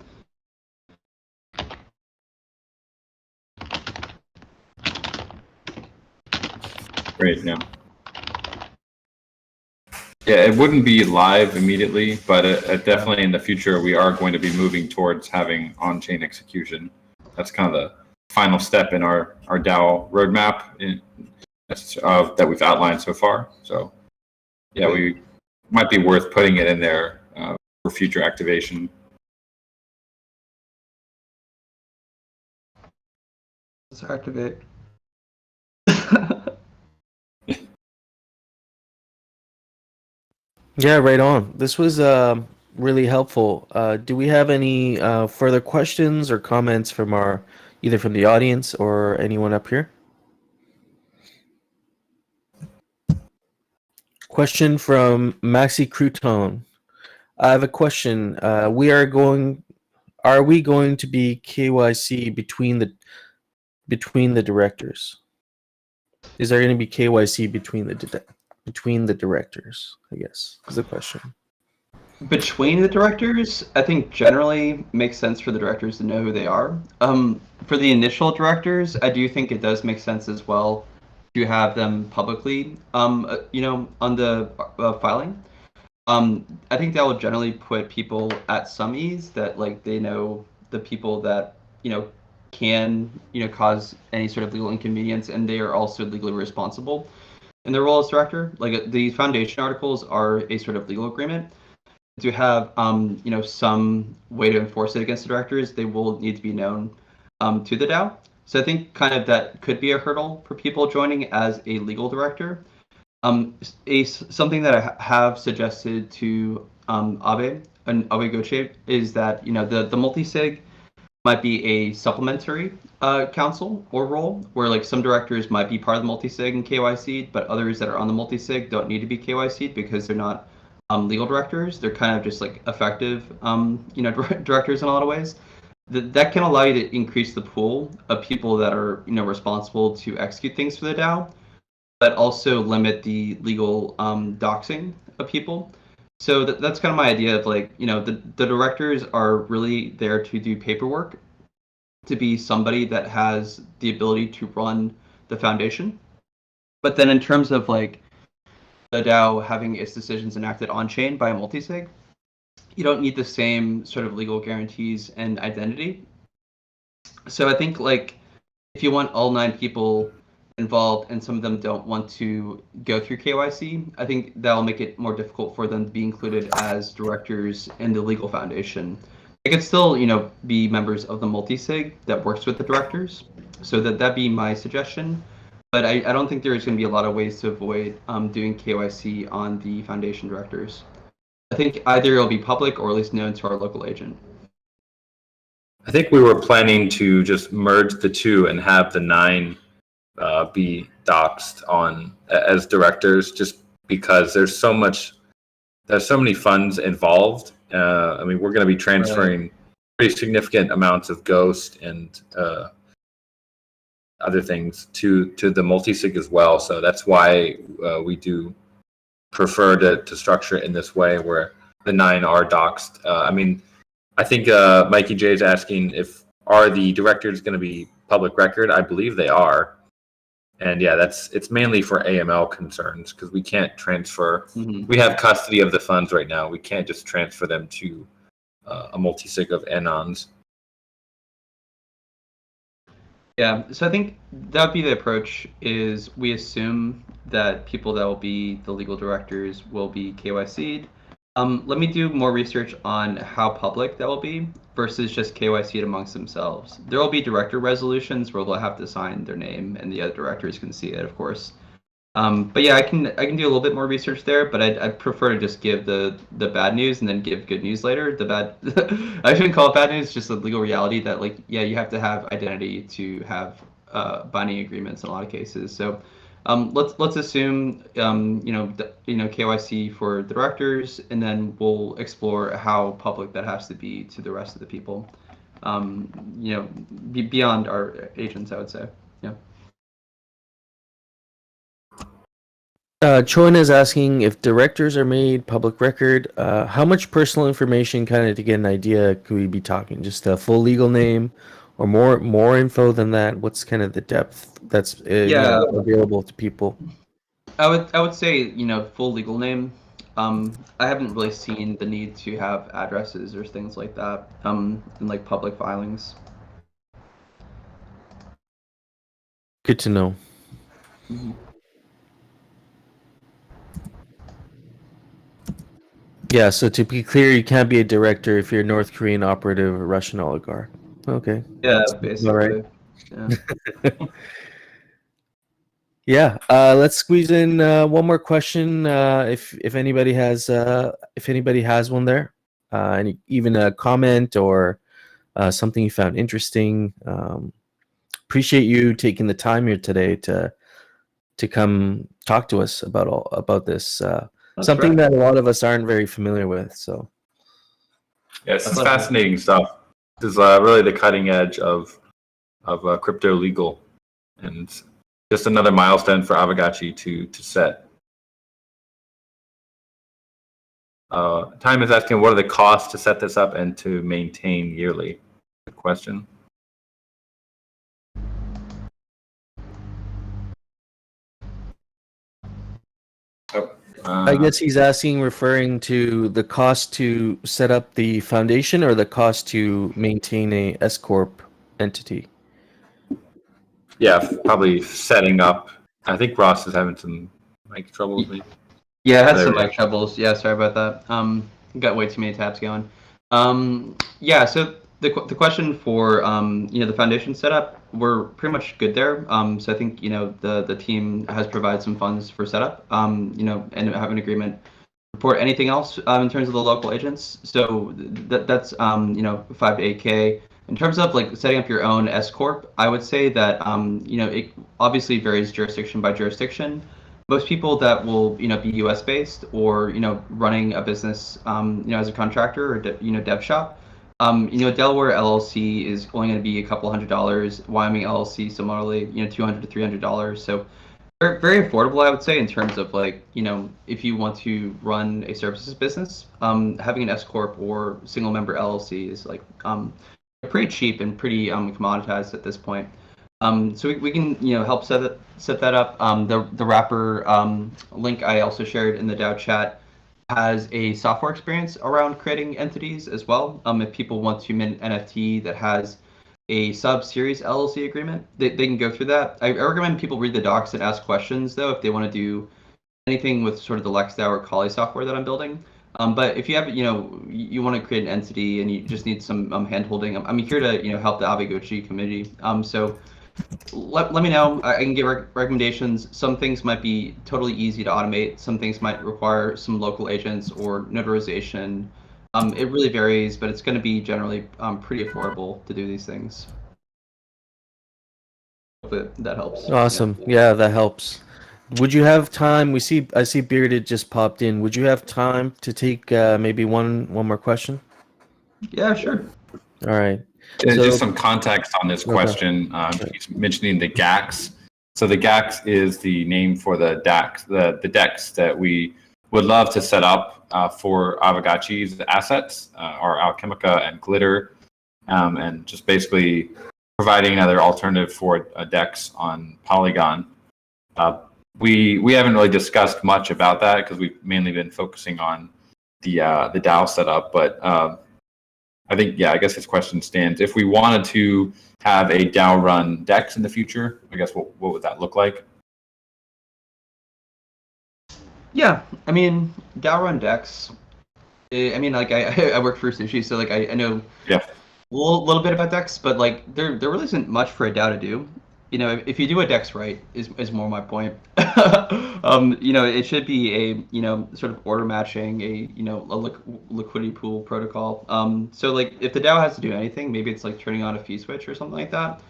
Great. Yeah. Yeah, it wouldn't be live immediately, but definitely in the future we are going to be moving towards having on-chain execution. That's kind of the final step in our DAO roadmap that we've outlined so far. So yeah, we might be worth putting it in there for future activation. Let's activate. Yeah, right on. This was really helpful. Do we have any further questions or comments from either from the audience or anyone up here? Question from Maxi Crouton. I have a question. Are we going to be KYC between the directors? Is there going to be KYC between the directors, I guess, is the question. Between the directors, I think generally makes sense for the directors to know who they are. For the initial directors, I do think it does make sense as well to have them publicly, on the filing. I think that will generally put people at some ease that like they know the people that can cause any sort of legal inconvenience, and they are also legally responsible in their role as director. Like the foundation articles are a sort of legal agreement. To have some way to enforce it against the directors, they will need to be known to the DAO. So I think kind of that could be a hurdle for people joining as a legal director. Something that I have suggested to Aave and Aavegotchi is that the multisig might be a supplementary council or role, where like some directors might be part of the multi-sig and KYC, but others that are on the multi-sig don't need to be KYC because they're not legal directors. They're kind of just like effective, directors in a lot of ways. That can allow you to increase the pool of people that are, responsible to execute things for the DAO, but also limit the legal doxing of people. So that's kind of my idea of like, the directors are really there to do paperwork, to be somebody that has the ability to run the foundation. But then in terms of like the DAO having its decisions enacted on chain by a multisig, you don't need the same sort of legal guarantees and identity. So I think like if you want all 9 people involved and some of them don't want to go through KYC, I think that'll make it more difficult for them to be included as directors in the legal foundation. They could still, be members of the multisig that works with the directors. So that'd be my suggestion. But I don't think there's going to be a lot of ways to avoid doing KYC on the foundation directors. I think either it'll be public or at least known to our local agent. I think we were planning to just merge the two and have the 9 be doxed on as directors, just because there's so many funds involved. I mean, we're going to be transferring pretty significant amounts of Ghost and other things to the multisig as well. So that's why we do prefer to structure it in this way, where the 9 are doxed. I mean, I think Mikey J is asking are the directors going to be public record? I believe they are. And yeah, it's mainly for AML concerns, because we can't transfer. We have custody of the funds right now. We can't just transfer them to a multisig of Anons. Yeah, so I think that'd be the approach. Is we assume that people that will be the legal directors will be KYC'd. Let me do more research on how public that will be versus just KYC'd amongst themselves. There will be director resolutions where they'll have to sign their name, and the other directors can see it, of course. But yeah, I can do a little bit more research there, but I'd prefer to just give the bad news and then give good news later. The bad, I shouldn't call it bad news, just the legal reality that like, yeah, you have to have identity to have binding agreements in a lot of cases. So let's assume KYC for the directors, and then we'll explore how public that has to be to the rest of the people. Beyond our agents, I would say. Yeah. Choin is asking if directors are made public record, how much personal information, kind of to get an idea, could we be talking? Just a full legal name, or more info than that? What's kind of the depth that's available to people? I would say full legal name. I haven't really seen the need to have addresses or things like that in like public filings. Good to know. Yeah, so to be clear, you can't be a director if you're a North Korean operative or Russian oligarch. Okay. Yeah, basically. All right. Yeah. Yeah. Let's squeeze in one more question. If anybody has one there, and even a comment or something you found interesting. Appreciate you taking the time here today to come talk to us about this. Something that a lot of us aren't very familiar with. So, yeah, this is fascinating stuff. This is really the cutting edge of crypto legal, and just another milestone for Aavegotchi to set. Time is asking, what are the costs to set this up and to maintain yearly? Good question. I guess he's referring to the cost to set up the foundation or the cost to maintain a S Corp entity. Yeah, probably setting up. I think Ross is having some mic troubles. Maybe. Yeah, I had some mic troubles. Yeah, sorry about that. Got way too many tabs going. Yeah, so the question for the foundation setup, we're pretty much good there. So I think the team has provided some funds for setup. And have an agreement. Report anything else in terms of the local agents. So that's 5 to 8K. In terms of like setting up your own S corp, I would say that it obviously varies jurisdiction by jurisdiction. Most people that will be U.S. based or running a business as a contractor or dev shop. Delaware LLC is only going to be a couple $100. Wyoming LLC similarly, $200 to $300. So very, very affordable, I would say, in terms of like if you want to run a services business, having an S corp or single member LLC is like pretty cheap and pretty commoditized at this point. So we can help set that up. The wrapper link I also shared in the DAO chat has a software experience around creating entities as well. If people want to mint NFT that has a sub-series LLC agreement, they can go through that. I recommend people read the docs and ask questions though if they want to do anything with sort of the LexDAO or Kali software that I'm building. But if you have, you want to create an entity and you just need some hand-holding, I'm here to, help the Aavegotchi community. So let me know. I can give recommendations. Some things might be totally easy to automate. Some things might require some local agents or notarization. It really varies, but it's going to be generally pretty affordable to do these things. Hope that helps. Awesome. Yeah, that helps. Would you have time? I see Bearded just popped in. Would you have time to take maybe one more question? Yeah, sure. All right. Just some context on this question. He's mentioning the GAX. So the GAX is the name for the DAX, the DEX that we would love to set up for Aavegotchi's assets, or Alchemica and Glitter, and just basically providing another alternative for a DEX on Polygon. We haven't really discussed much about that because we've mainly been focusing on the DAO setup, but I think, I guess his question stands. If we wanted to have a DAO run DEX in the future, I guess what would that look like? Yeah, I mean, DAO run DEX. I mean, like I work for Sushi, so like I know a little bit about DEX, but like there really isn't much for a DAO to do. If you do a DEX right, is more my point. It should be a sort of order matching, a liquidity pool protocol. So like if the DAO has to do anything, maybe it's like turning on a fee switch or something like that,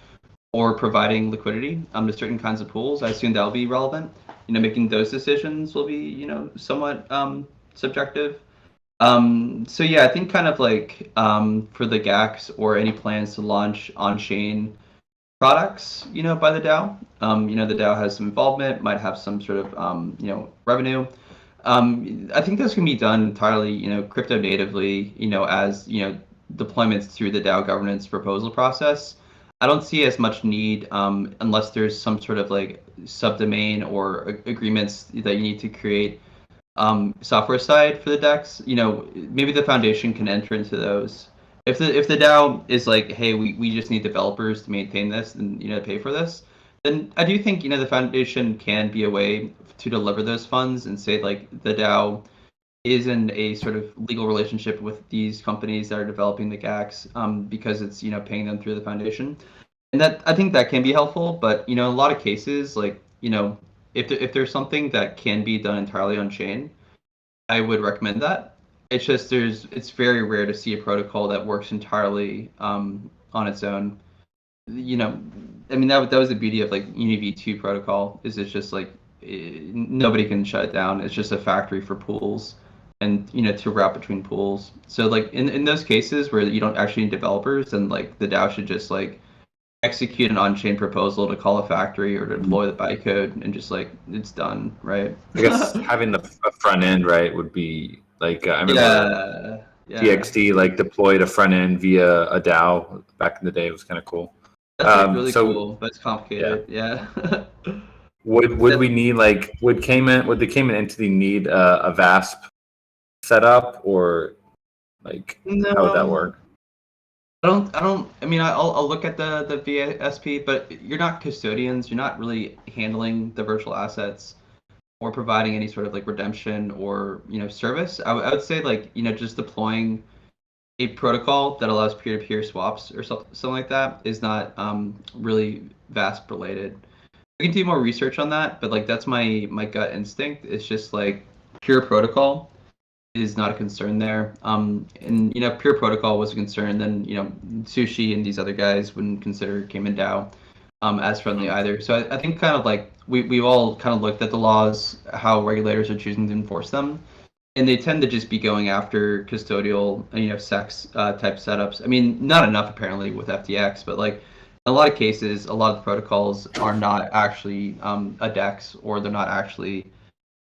or providing liquidity to certain kinds of pools. I assume that'll be relevant. Making those decisions will be somewhat subjective. So yeah, I think kind of like for the GAX or any plans to launch on-chain products, by the DAO. The DAO has some involvement, might have some sort of, revenue. I think this can be done entirely, crypto natively, as, deployments through the DAO governance proposal process. I don't see as much need unless there's some sort of like subdomain or agreements that you need to create software side for the DEX. Maybe the foundation can enter into those. If the DAO is like, hey, we just need developers to maintain this and pay for this, then I do think the foundation can be a way to deliver those funds and say like the DAO is in a sort of legal relationship with these companies that are developing the GAX because it's paying them through the foundation, and that I think that can be helpful. But in a lot of cases, like if there's something that can be done entirely on chain, I would recommend that. It's just it's very rare to see a protocol that works entirely on its own. I mean that was the beauty of like UniV2 protocol is it's just like nobody can shut it down. It's just a factory for pools and to route between pools. So like in those cases where you don't actually need developers, then like the DAO should just like execute an on-chain proposal to call a factory or to deploy the bytecode and just like it's done, right? I guess having the front end right would be like I remember TXT like deployed a front end via a DAO back in the day. It was kind of cool. That's like really cool, but it's complicated. Yeah. Would we need like would the Cayman entity need a VASP setup or like no, how would that work? I mean, I'll look at the VSP, but you're not custodians. You're not really handling the virtual assets or providing any sort of like redemption or service. I would say like just deploying a protocol that allows peer-to-peer swaps or something like that is not really VASP related. We can do more research on that, but like that's my gut instinct. It's just like pure protocol is not a concern there. And pure protocol was a concern. Then Sushi and these other guys wouldn't consider Cayman DAO as friendly either. So I think kind of like we've all kind of looked at the laws, how regulators are choosing to enforce them, and they tend to just be going after custodial, sex type setups. I mean, not enough apparently with FTX, but like in a lot of cases, a lot of the protocols are not actually a DEX, or they're not actually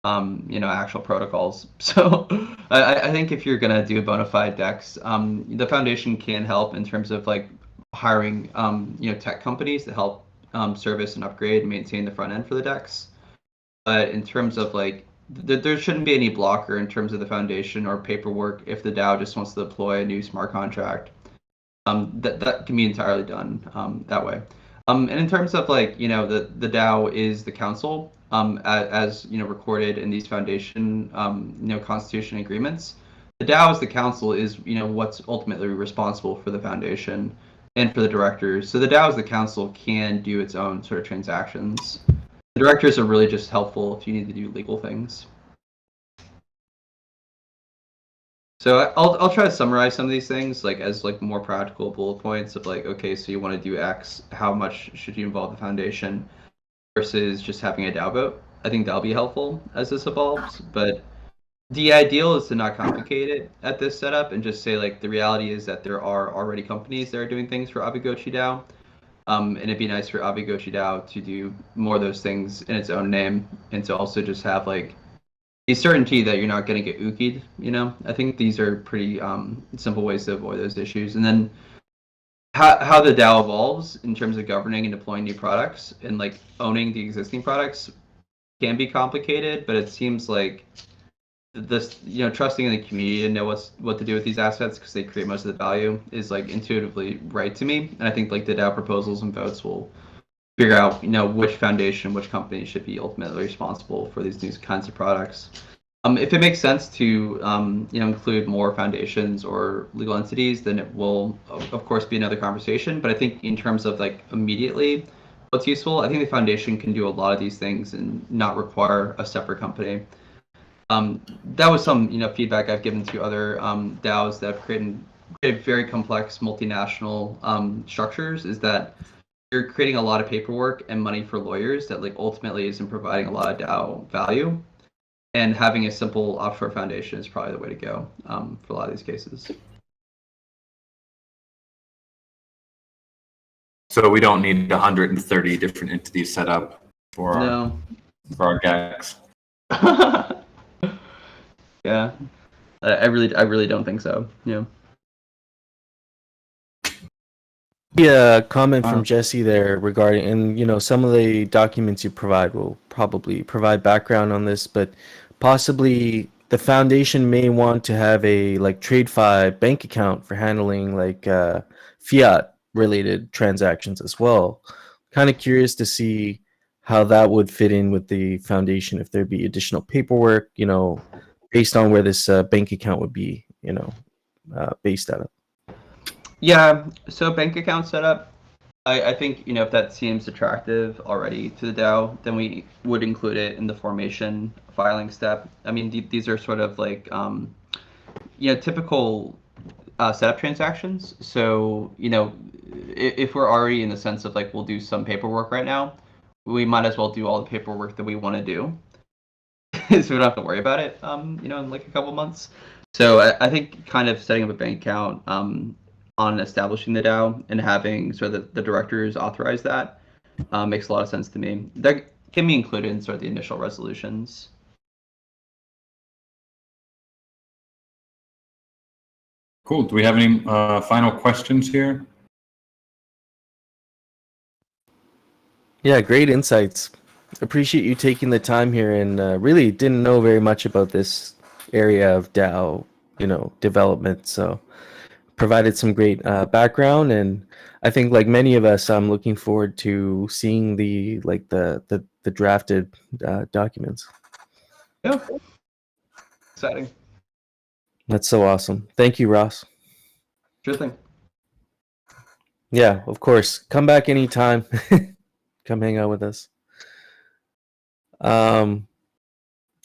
actual protocols. So I think if you're gonna do a bona fide DEX, the foundation can help in terms of like hiring tech companies to help service and upgrade and maintain the front end for the DEX. But in terms of like there shouldn't be any blocker in terms of the foundation or paperwork if the DAO just wants to deploy a new smart contract. That can be entirely done that way. And in terms of like the DAO is the council, as recorded in these foundation constitution agreements. The DAO as the council is what's ultimately responsible for the foundation and for the directors. So the DAO as the council can do its own sort of transactions. The directors are really just helpful if you need to do legal things. So I'll try to summarize some of these things like as like more practical bullet points of like, okay, so you want to do X, how much should you involve the foundation versus just having a DAO vote? I think that'll be helpful as this evolves, but the ideal is to not complicate it at this setup and just say like the reality is that there are already companies that are doing things for Aavegotchi DAO. And it'd be nice for Aavegotchi DAO to do more of those things in its own name and to also just have like the certainty that you're not going to get ookied, I think these are pretty simple ways to avoid those issues. And then how the DAO evolves in terms of governing and deploying new products and like owning the existing products can be complicated, but it seems like this, trusting in the community to know what to do with these assets because they create most of the value is like intuitively right to me. And I think like the DAO proposals and votes will figure out, which foundation, which company should be ultimately responsible for these new kinds of products. If it makes sense to, include more foundations or legal entities, then it will, of course, be another conversation. But I think in terms of like immediately what's useful, I think the foundation can do a lot of these things and not require a separate company. That was some, feedback I've given to other DAOs that have created very complex multinational structures. Is that you're creating a lot of paperwork and money for lawyers that like ultimately isn't providing a lot of DAO value. And having a simple offshore foundation is probably the way to go for a lot of these cases. So we don't need 130 different entities set up for our gags. Yeah, I really don't think so. Yeah. Yeah, comment from Jesse there regarding, and some of the documents you provide will probably provide background on this, but possibly the foundation may want to have a like TradeFi bank account for handling like fiat related transactions as well. Kind of curious to see how that would fit in with the foundation, if there'd be additional paperwork, based on where this bank account would be, based out of. Yeah, so bank account setup, I think, if that seems attractive already to the DAO, then we would include it in the formation filing step. I mean, these are sort of like, typical setup transactions. So, if we're already in the sense of like, we'll do some paperwork right now, we might as well do all the paperwork that we want to do. So we don't have to worry about it, in like a couple months. So I think kind of setting up a bank account, on establishing the DAO and having sort of the directors authorize that makes a lot of sense to me. That can be included in sort of the initial resolutions. Cool. Do we have any final questions here? Yeah, great insights. Appreciate you taking the time here, and really didn't know very much about this area of DAO, development. So provided some great background, and I think like many of us, I'm looking forward to seeing the drafted documents. Yeah. Exciting. That's so awesome. Thank you, Ross. Sure thing. Yeah, of course. Come back anytime. Come hang out with us.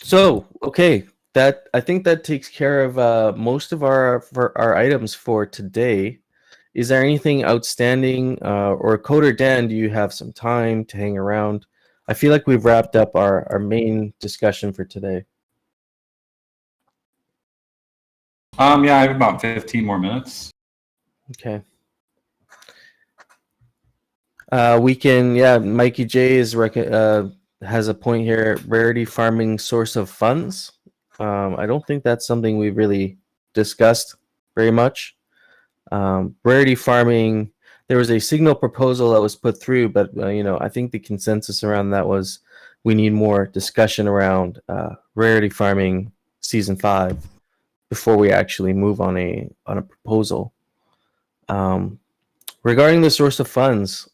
So, okay, I think that takes care of most of our items for today. Is there anything outstanding, or Coder Dan? Do you have some time to hang around? I feel like we've wrapped up our main discussion for today. Yeah, I have about 15 more minutes. Okay. We can, yeah. Mikey J has a point here. Rarity farming source of funds. I don't think that's something we've really discussed very much. Rarity farming. There was a signal proposal that was put through, but I think the consensus around that was we need more discussion around rarity farming season 5 before we actually move on a proposal. Regarding the source of funds,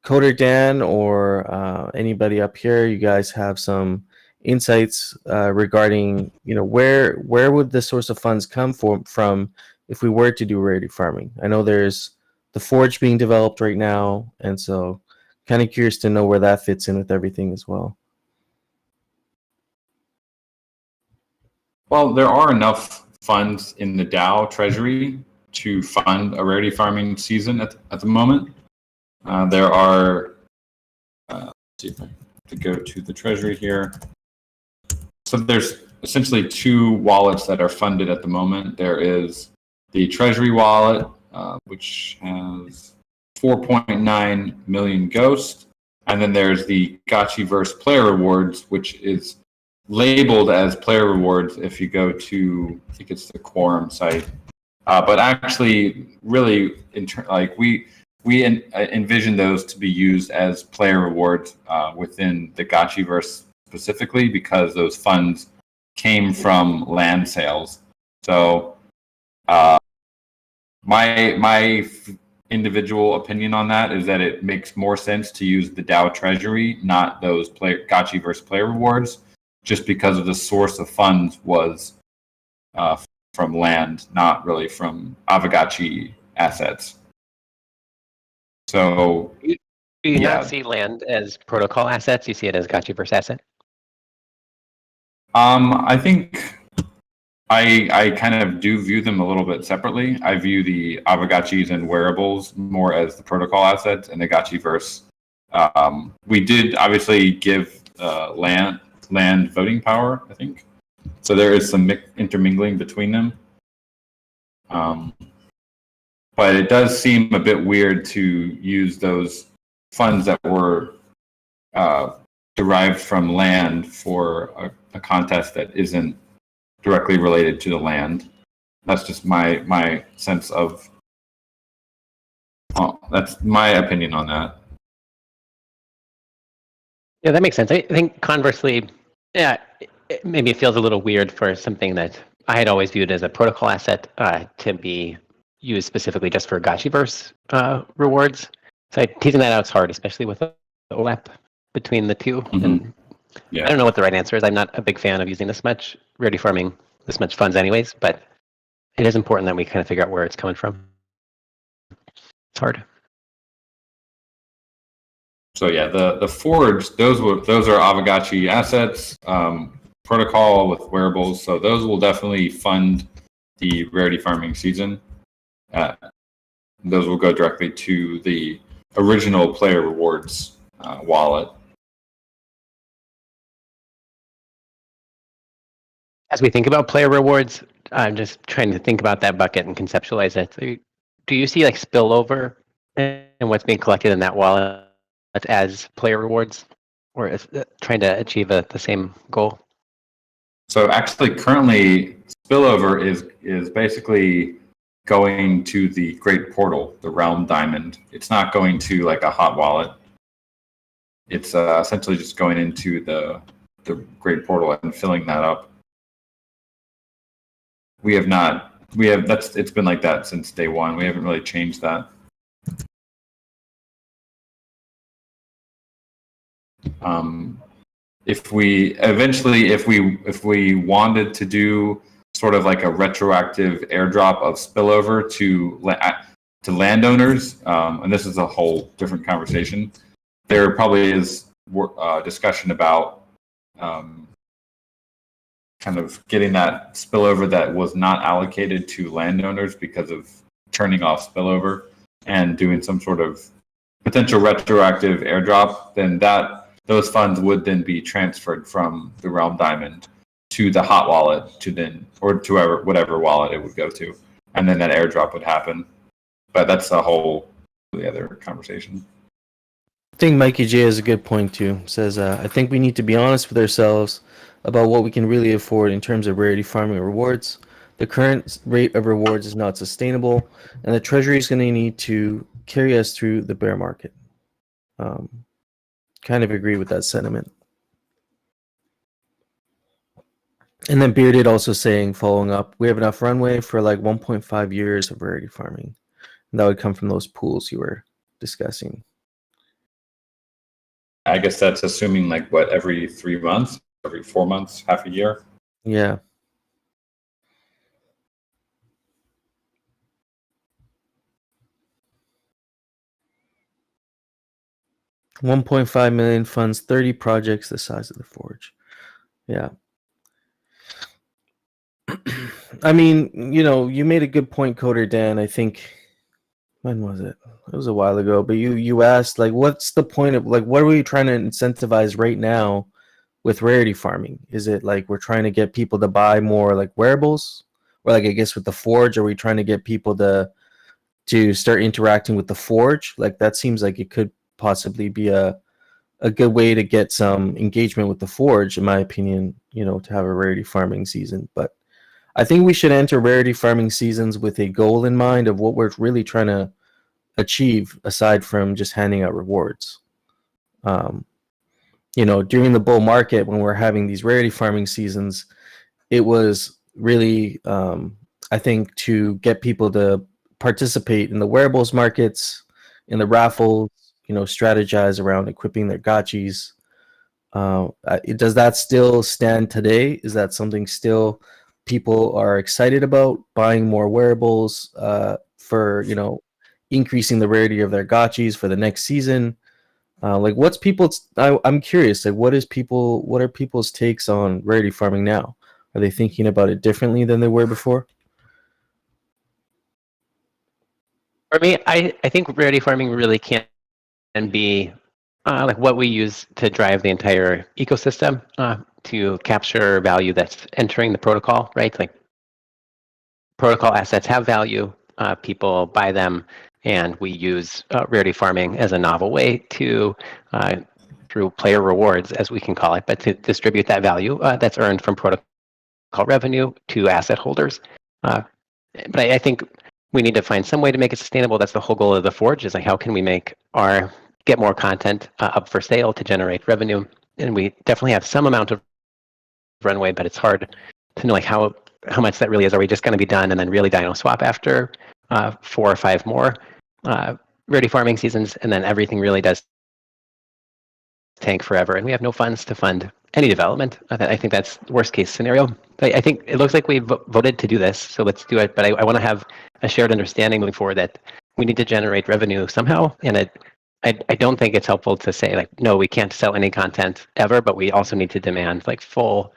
Coder Dan or anybody up here, you guys have some insights regarding where would the source of funds come from if we were to do rarity farming. I know there's the forge being developed right now, and so kind of curious to know where that fits in with everything as well. Well, there are enough funds in the DAO treasury to fund a rarity farming season at the moment. There are, let's see if I have to go to the treasury here. So there's essentially 2 wallets that are funded at the moment. There is the treasury wallet, which has 4.9 million ghosts. And then there's the Gotchiverse player rewards, which is labeled as player rewards if you go to, I think it's the Quorum site. But actually, really, we envision those to be used as player rewards within the Gotchiverse specifically, because those funds came from land sales. So my individual opinion on that is that it makes more sense to use the DAO treasury, not those Gotchiverse player rewards, just because of the source of funds was from land, not really from Aavegotchi assets. So Do you not see land as protocol assets? You see it as Gotchiverse asset? I think I kind of do view them a little bit separately. I view the Aavegotchis and wearables more as the protocol assets, and the Gotchiverse. We did obviously give land voting power, I think. So there is some intermingling between them. But it does seem a bit weird to use those funds that were derived from land for a contest that isn't directly related to the land. That's just my sense of. That's my opinion on that. Yeah, that makes sense. I think conversely, yeah, maybe it feels a little weird for something that I had always viewed as a protocol asset to be used specifically just for Gotchiverse rewards. So teasing that out is hard, especially with the overlap between the two. Mm-hmm. And Yeah. I don't know what the right answer is. I'm not a big fan of using this much rarity farming, this much funds anyways, but it is important that we kind of figure out where it's coming from. It's hard. So yeah, the forge, those are Aavegotchi assets, protocol with wearables. So those will definitely fund the rarity farming season. Those will go directly to the original player rewards wallet. As we think about player rewards, I'm just trying to think about that bucket and conceptualize it. So do you see like spillover and what's being collected in that wallet as player rewards, or is trying to achieve the same goal? So actually, currently, spillover is basically going to the Great Portal, the Realm Diamond. It's not going to like a hot wallet. It's essentially just going into the Great Portal and filling that up. It's been like that since day one. We haven't really changed that. If we wanted to do sort of like a retroactive airdrop of spillover to landowners, and this is a whole different conversation, there probably is discussion about kind of getting that spillover that was not allocated to landowners because of turning off spillover and doing some sort of potential retroactive airdrop, then those funds would then be transferred from the Realm Diamond to the hot wallet or to whatever wallet it would go to, and then that airdrop would happen. But that's the other conversation. I think Mikey J has a good point too. Says, I think we need to be honest with ourselves about what we can really afford in terms of rarity farming rewards. The current rate of rewards is not sustainable, and the treasury is going to need to carry us through the bear market. Kind of agree with that sentiment. And then Bearded also saying, following up, we have enough runway for like 1.5 years of rarity farming. And that would come from those pools you were discussing. I guess that's assuming like what, every 3 months, every 4 months, half a year. Yeah. $1.5 million funds 30 projects the size of the Forge. Yeah. I mean, you made a good point, Coder Dan. I think, when was it? It was a while ago, but you asked, like, what's the point of, like, what are we trying to incentivize right now with rarity farming? Is it like we're trying to get people to buy more like wearables, or like I guess with the Forge, are we trying to get people to start interacting with the Forge? Like that seems like it could possibly be a good way to get some engagement with the Forge, in my opinion, to have a rarity farming season. But I think we should enter rarity farming seasons with a goal in mind of what we're really trying to achieve, aside from just handing out rewards. During the bull market, when we're having these rarity farming seasons, it was really, I think, to get people to participate in the wearables markets, in the raffles, strategize around equipping their gotchis. Does that still stand today? Is that something still people are excited about, buying more wearables for, increasing the rarity of their gotchis for the next season? Like what's people's, I'm curious, like what are people's takes on rarity farming now? Are they thinking about it differently than they were before? For me, I think rarity farming really can be like what we use to drive the entire ecosystem to capture value that's entering the protocol, right? Like protocol assets have value, people buy them, and we use rarity farming as a novel way to, through player rewards, as we can call it, but to distribute that value that's earned from protocol revenue to asset holders. But I think we need to find some way to make it sustainable. That's the whole goal of the Forge, is like how can we get more content up for sale to generate revenue? And we definitely have some amount of runway, but it's hard to know like how much that really is. Are we just going to be done and then really dino swap after 4 or 5 more rarity farming seasons, and then everything really does tank forever, and we have no funds to fund any development? I think that's the worst case scenario. I think it looks like we voted to do this, so let's do it. But I want to have a shared understanding moving forward that we need to generate revenue somehow, and I don't think it's helpful to say like, no, we can't sell any content ever, but we also need to demand like full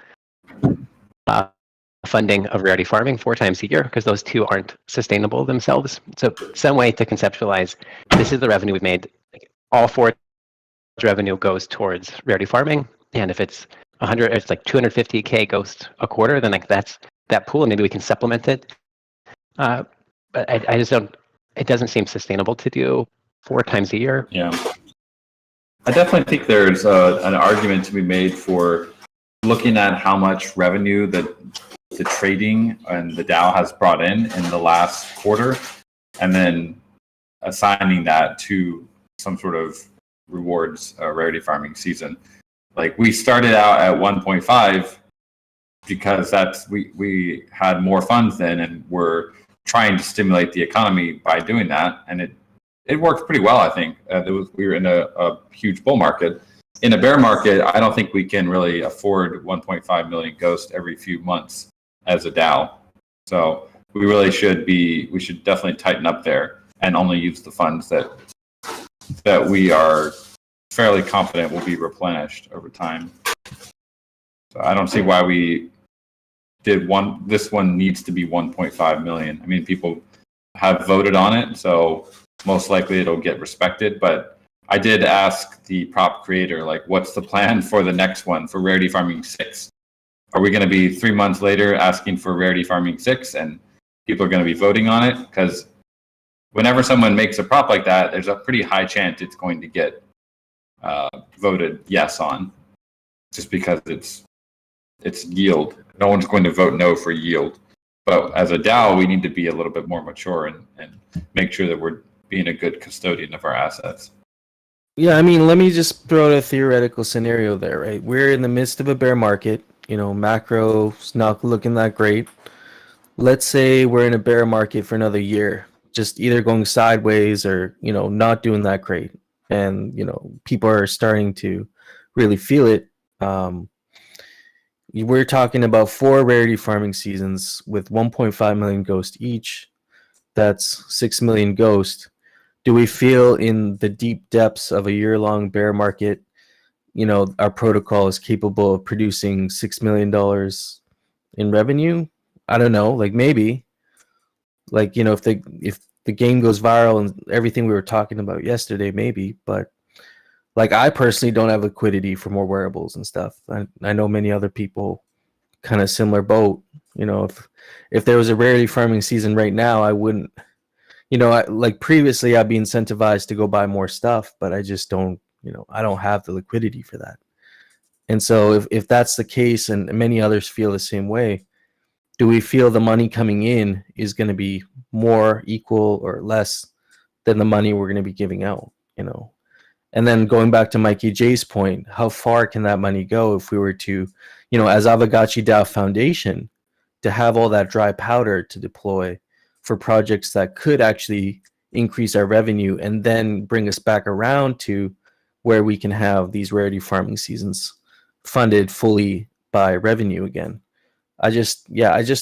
funding of rarity farming 4 times a year, because those two aren't sustainable themselves. So some way to conceptualize, this is the revenue we've made. Like, all 4 revenue goes towards rarity farming, and if it's 100, it's like 250K goes a quarter, then like that's that pool, and maybe we can supplement it. But I just don't. It doesn't seem sustainable to do 4 times a year. Yeah, I definitely think there's an argument to be made for looking at how much revenue that the trading and the DAO has brought in the last quarter, and then assigning that to some sort of rewards rarity farming season. Like we started out at 1.5 because we had more funds then, and we're trying to stimulate the economy by doing that, and it worked pretty well. I think we were in a huge bull market. In a bear market, I don't think we can really afford 1.5 million ghosts every few months as a DAO. So we really should definitely tighten up there and only use the funds that we are fairly confident will be replenished over time. So I don't see why we this one needs to be 1.5 million. I mean, people have voted on it, so most likely it'll get respected. But I did ask the prop creator, like, what's the plan for the next one for Rarity Farming 6? Are we going to be 3 months later asking for Rarity Farming 6 and people are going to be voting on it? Because whenever someone makes a prop like that, there's a pretty high chance it's going to get voted yes on, just because it's yield. No one's going to vote no for yield. But as a DAO, we need to be a little bit more mature and make sure that we're being a good custodian of our assets. Yeah, I mean, let me just throw out a theoretical scenario there, right? We're in the midst of a bear market. Macro's not looking that great. Let's say we're in a bear market for another year, just either going sideways or, not doing that great. And, people are starting to really feel it. We're talking about 4 rarity farming seasons with 1.5 million ghost each. That's 6 million ghost. Do we feel in the deep depths of a year-long bear market, our protocol is capable of producing $6 million in revenue? I don't know, like maybe. Like, if the game goes viral and everything we were talking about yesterday, maybe. But like, I personally don't have liquidity for more wearables and stuff. I know many other people kind of similar boat. If there was a rarity farming season right now, I wouldn't. Like previously, I'd be incentivized to go buy more stuff, but I just don't. I don't have the liquidity for that. And so, if that's the case, and many others feel the same way, do we feel the money coming in is going to be more, equal, or less than the money we're going to be giving out? And then going back to Mikey J's point, how far can that money go if we were to, as Aavegotchi DAO Foundation, to have all that dry powder to deploy for projects that could actually increase our revenue and then bring us back around to where we can have these rarity farming seasons funded fully by revenue again. I just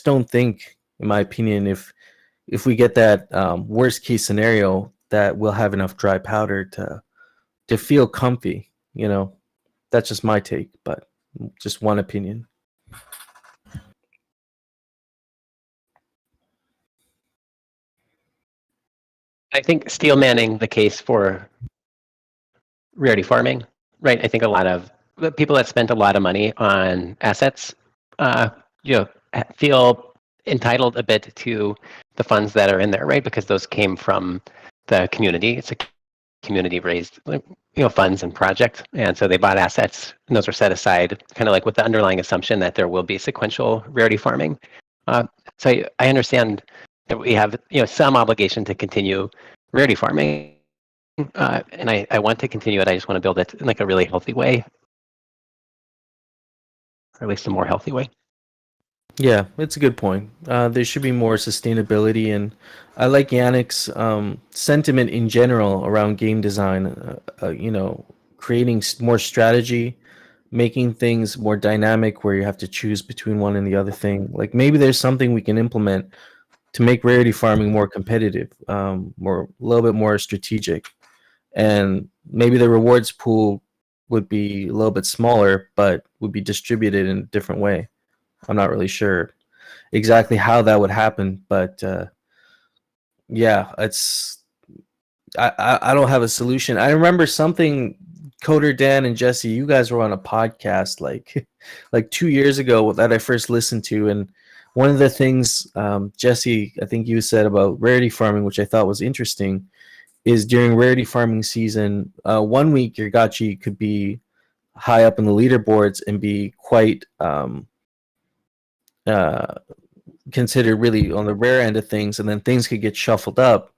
don't think, in my opinion, if we get that worst case scenario, that we'll have enough dry powder to feel comfy. That's just my take, but just one opinion. I think steel manning the case for rarity farming, right? I think a lot of the people that spent a lot of money on assets, feel entitled a bit to the funds that are in there, right? Because those came from the community. It's a community raised, funds and project, and so they bought assets, and those were set aside, kind of like with the underlying assumption that there will be sequential rarity farming. So I understand that we have, some obligation to continue rarity farming, and I want to continue it. I just want to build it in like a really healthy way, or at least a more healthy way. Yeah, it's a good point. There should be more sustainability, and I like Yannick's sentiment in general around game design. Creating more strategy, making things more dynamic, where you have to choose between one and the other thing. Like maybe there's something we can implement to make rarity farming more competitive, a little bit more strategic, and maybe the rewards pool would be a little bit smaller, but would be distributed in a different way. I'm not really sure exactly how that would happen, but yeah, I don't have a solution. I remember something, Coder Dan and Jesse, you guys were on a podcast like 2 years ago that I first listened to, and one of the things, Jesse, I think you said about rarity farming, which I thought was interesting, is during rarity farming season, 1 week your gachi could be high up in the leaderboards and be quite considered really on the rare end of things, and then things could get shuffled up.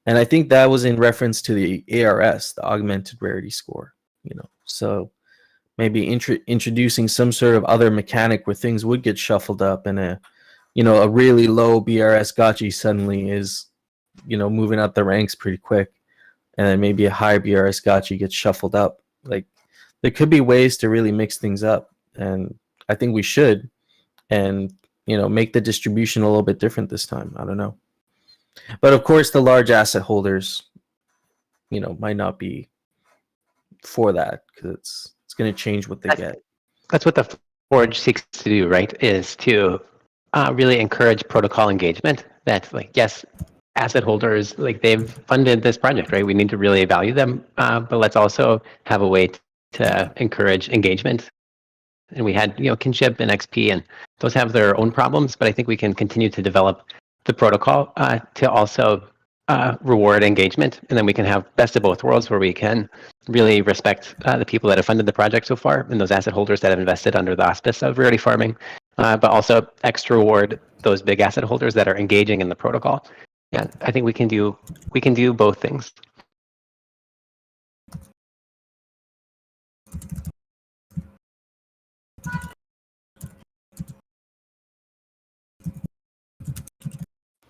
And I think that was in reference to the ARS, the augmented rarity score. So maybe introducing some sort of other mechanic where things would get shuffled up, and a really low BRS gachi suddenly is moving up the ranks pretty quick, and then maybe a higher BRS gachi gets shuffled up. Like there could be ways to really mix things up, and I think we should. And make the distribution a little bit different this time. I don't know, but of course the large asset holders might not be for that, because it's going to change what they get. That's what the Forge seeks to do, right? Is to really encourage protocol engagement. That's like, yes, asset holders, like they've funded this project, right? We need to really value them, but let's also have a way to encourage engagement. And we had, kinship and XP, and those have their own problems, but I think we can continue to develop the protocol to also reward engagement, and then we can have best of both worlds where we can really respect the people that have funded the project so far and those asset holders that have invested under the auspice of rarity farming, but also extra reward those big asset holders that are engaging in the protocol. Yeah, I think we can do both things.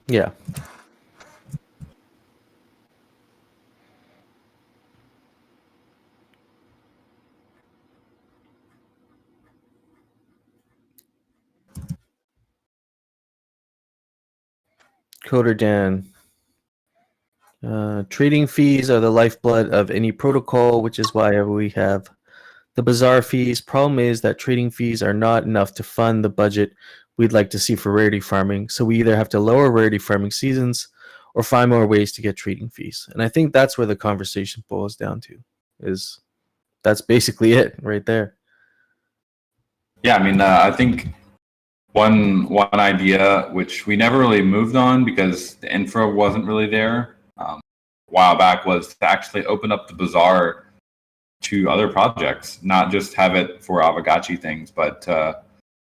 Yeah. Coder Dan. Trading fees are the lifeblood of any protocol, which is why we have the bazaar fees. Problem is that trading fees are not enough to fund the budget we'd like to see for rarity farming. So we either have to lower rarity farming seasons or find more ways to get trading fees. And I think that's where the conversation boils down to. That's basically it right there. Yeah, I mean, I think one idea which we never really moved on because the infra wasn't really there a while back was to actually open up the bazaar to other projects, not just have it for Aavegotchi things, but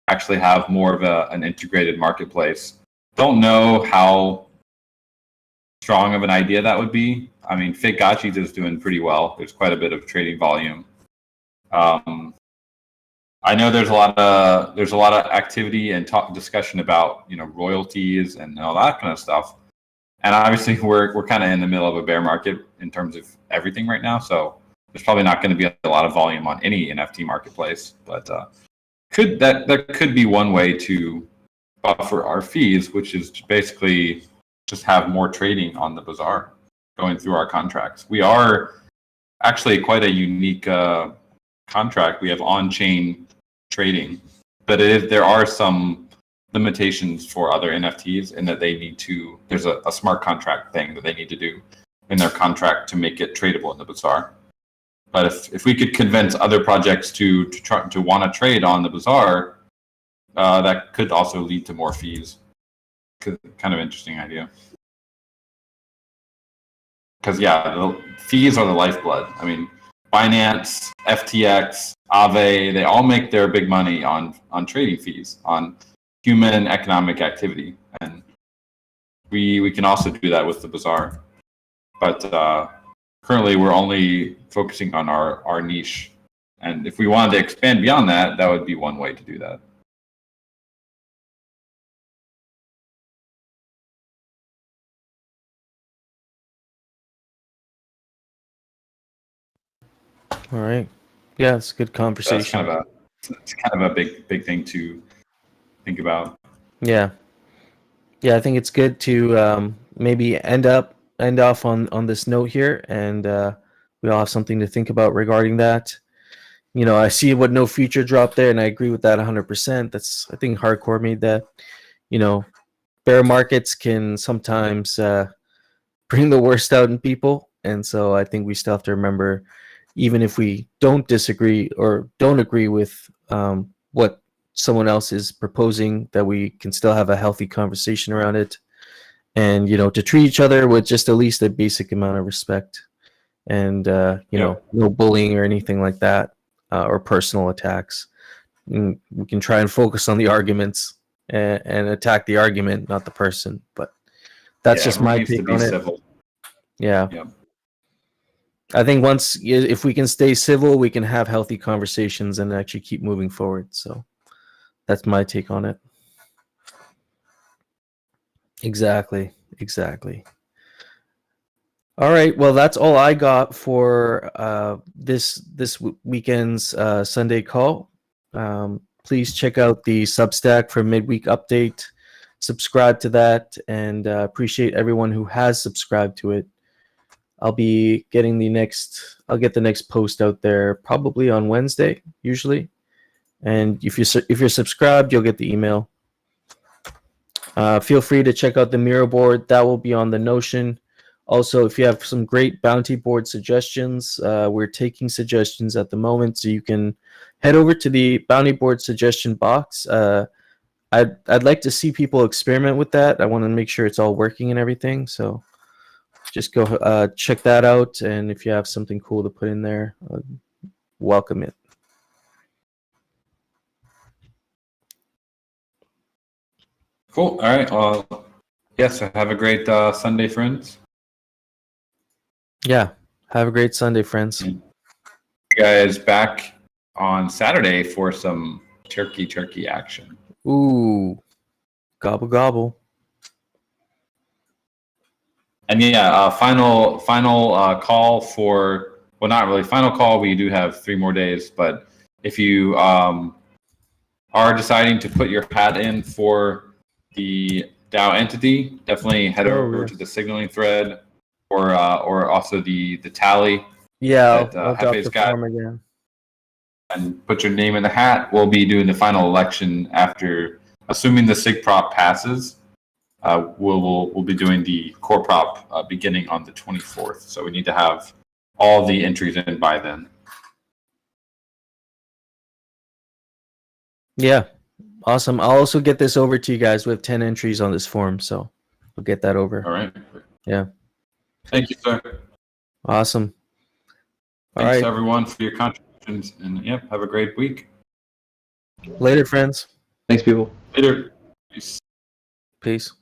actually have more of an integrated marketplace. Don't know how strong of an idea that would be. I mean, Fake is doing pretty well. There's quite a bit of trading volume. I know there's a lot of activity and discussion about royalties and all that kind of stuff. And obviously we're kind of in the middle of a bear market in terms of everything right now. So there's probably not going to be a lot of volume on any NFT marketplace. But that could be one way to buffer our fees, which is basically just have more trading on the bazaar going through our contracts. We are actually quite a unique contract. We have on-chain trading, but there are some limitations for other NFTs in that there's a smart contract thing that they need to do in their contract to make it tradable in the bazaar. But if we could convince other projects to want to trade on the bazaar, that could also lead to more fees. Kind of interesting idea. Because the fees are the lifeblood. I mean, Binance, FTX, Aave, they all make their big money on trading fees, on human economic activity. And we can also do that with the bazaar. But currently we're only focusing on our niche. And if we wanted to expand beyond that, that would be one way to do that. All right. Yeah, it's a good conversation. It's kind of a big thing to think about. Yeah. I think it's good to maybe end off on this note here, and we all have something to think about regarding that. I see what No Future dropped there, and I agree with that 100%. I think Hardcore made that. Bear markets can sometimes bring the worst out in people, and so I think we still have to remember, even if we don't disagree or don't agree with what someone else is proposing, that we can still have a healthy conversation around it, and to treat each other with just at least a basic amount of respect, and no bullying or anything like that, or personal attacks. And we can try and focus on the arguments and attack the argument, not the person. But that's just my take on it. Civil. Yeah. I think if we can stay civil, we can have healthy conversations and actually keep moving forward. So that's my take on it. Exactly. All right. Well, that's all I got for this weekend's Sunday call. Please check out the Substack for midweek update. Subscribe to that, and appreciate everyone who has subscribed to it. I'll get the next post out there probably on Wednesday, usually. And if you're subscribed, you'll get the email. Feel free to check out the Miro board. That will be on the Notion. Also, if you have some great bounty board suggestions, we're taking suggestions at the moment, so you can head over to the bounty board suggestion box. I'd like to see people experiment with that. I want to make sure it's all working and everything. So just go check that out, and if you have something cool to put in there, welcome it. Cool. All right. Well, yes. Have a great Sunday, friends. Yeah. Have a great Sunday, friends. You guys back on Saturday for some turkey action. Ooh. Gobble gobble. And yeah, final call for, well, not really final call. We do have 3 more days, but if you are deciding to put your hat in for the DAO entity, definitely head over to the signaling thread, or also the tally. Yeah, that, I'll drop Hefe's the got, form again. and put your name in the hat. We'll be doing the final election after, assuming the SIG prop passes. We'll be doing the core prop beginning on the 24th. So we need to have all the entries in by then. Yeah, awesome. I'll also get this over to you guys. We have 10 entries on this form, so we'll get that over. All right. Yeah. Thank you, sir. Awesome. All Thanks right. everyone for your contributions, and yep, have a great week. Later, friends. Thanks, people. Later. Peace. Peace.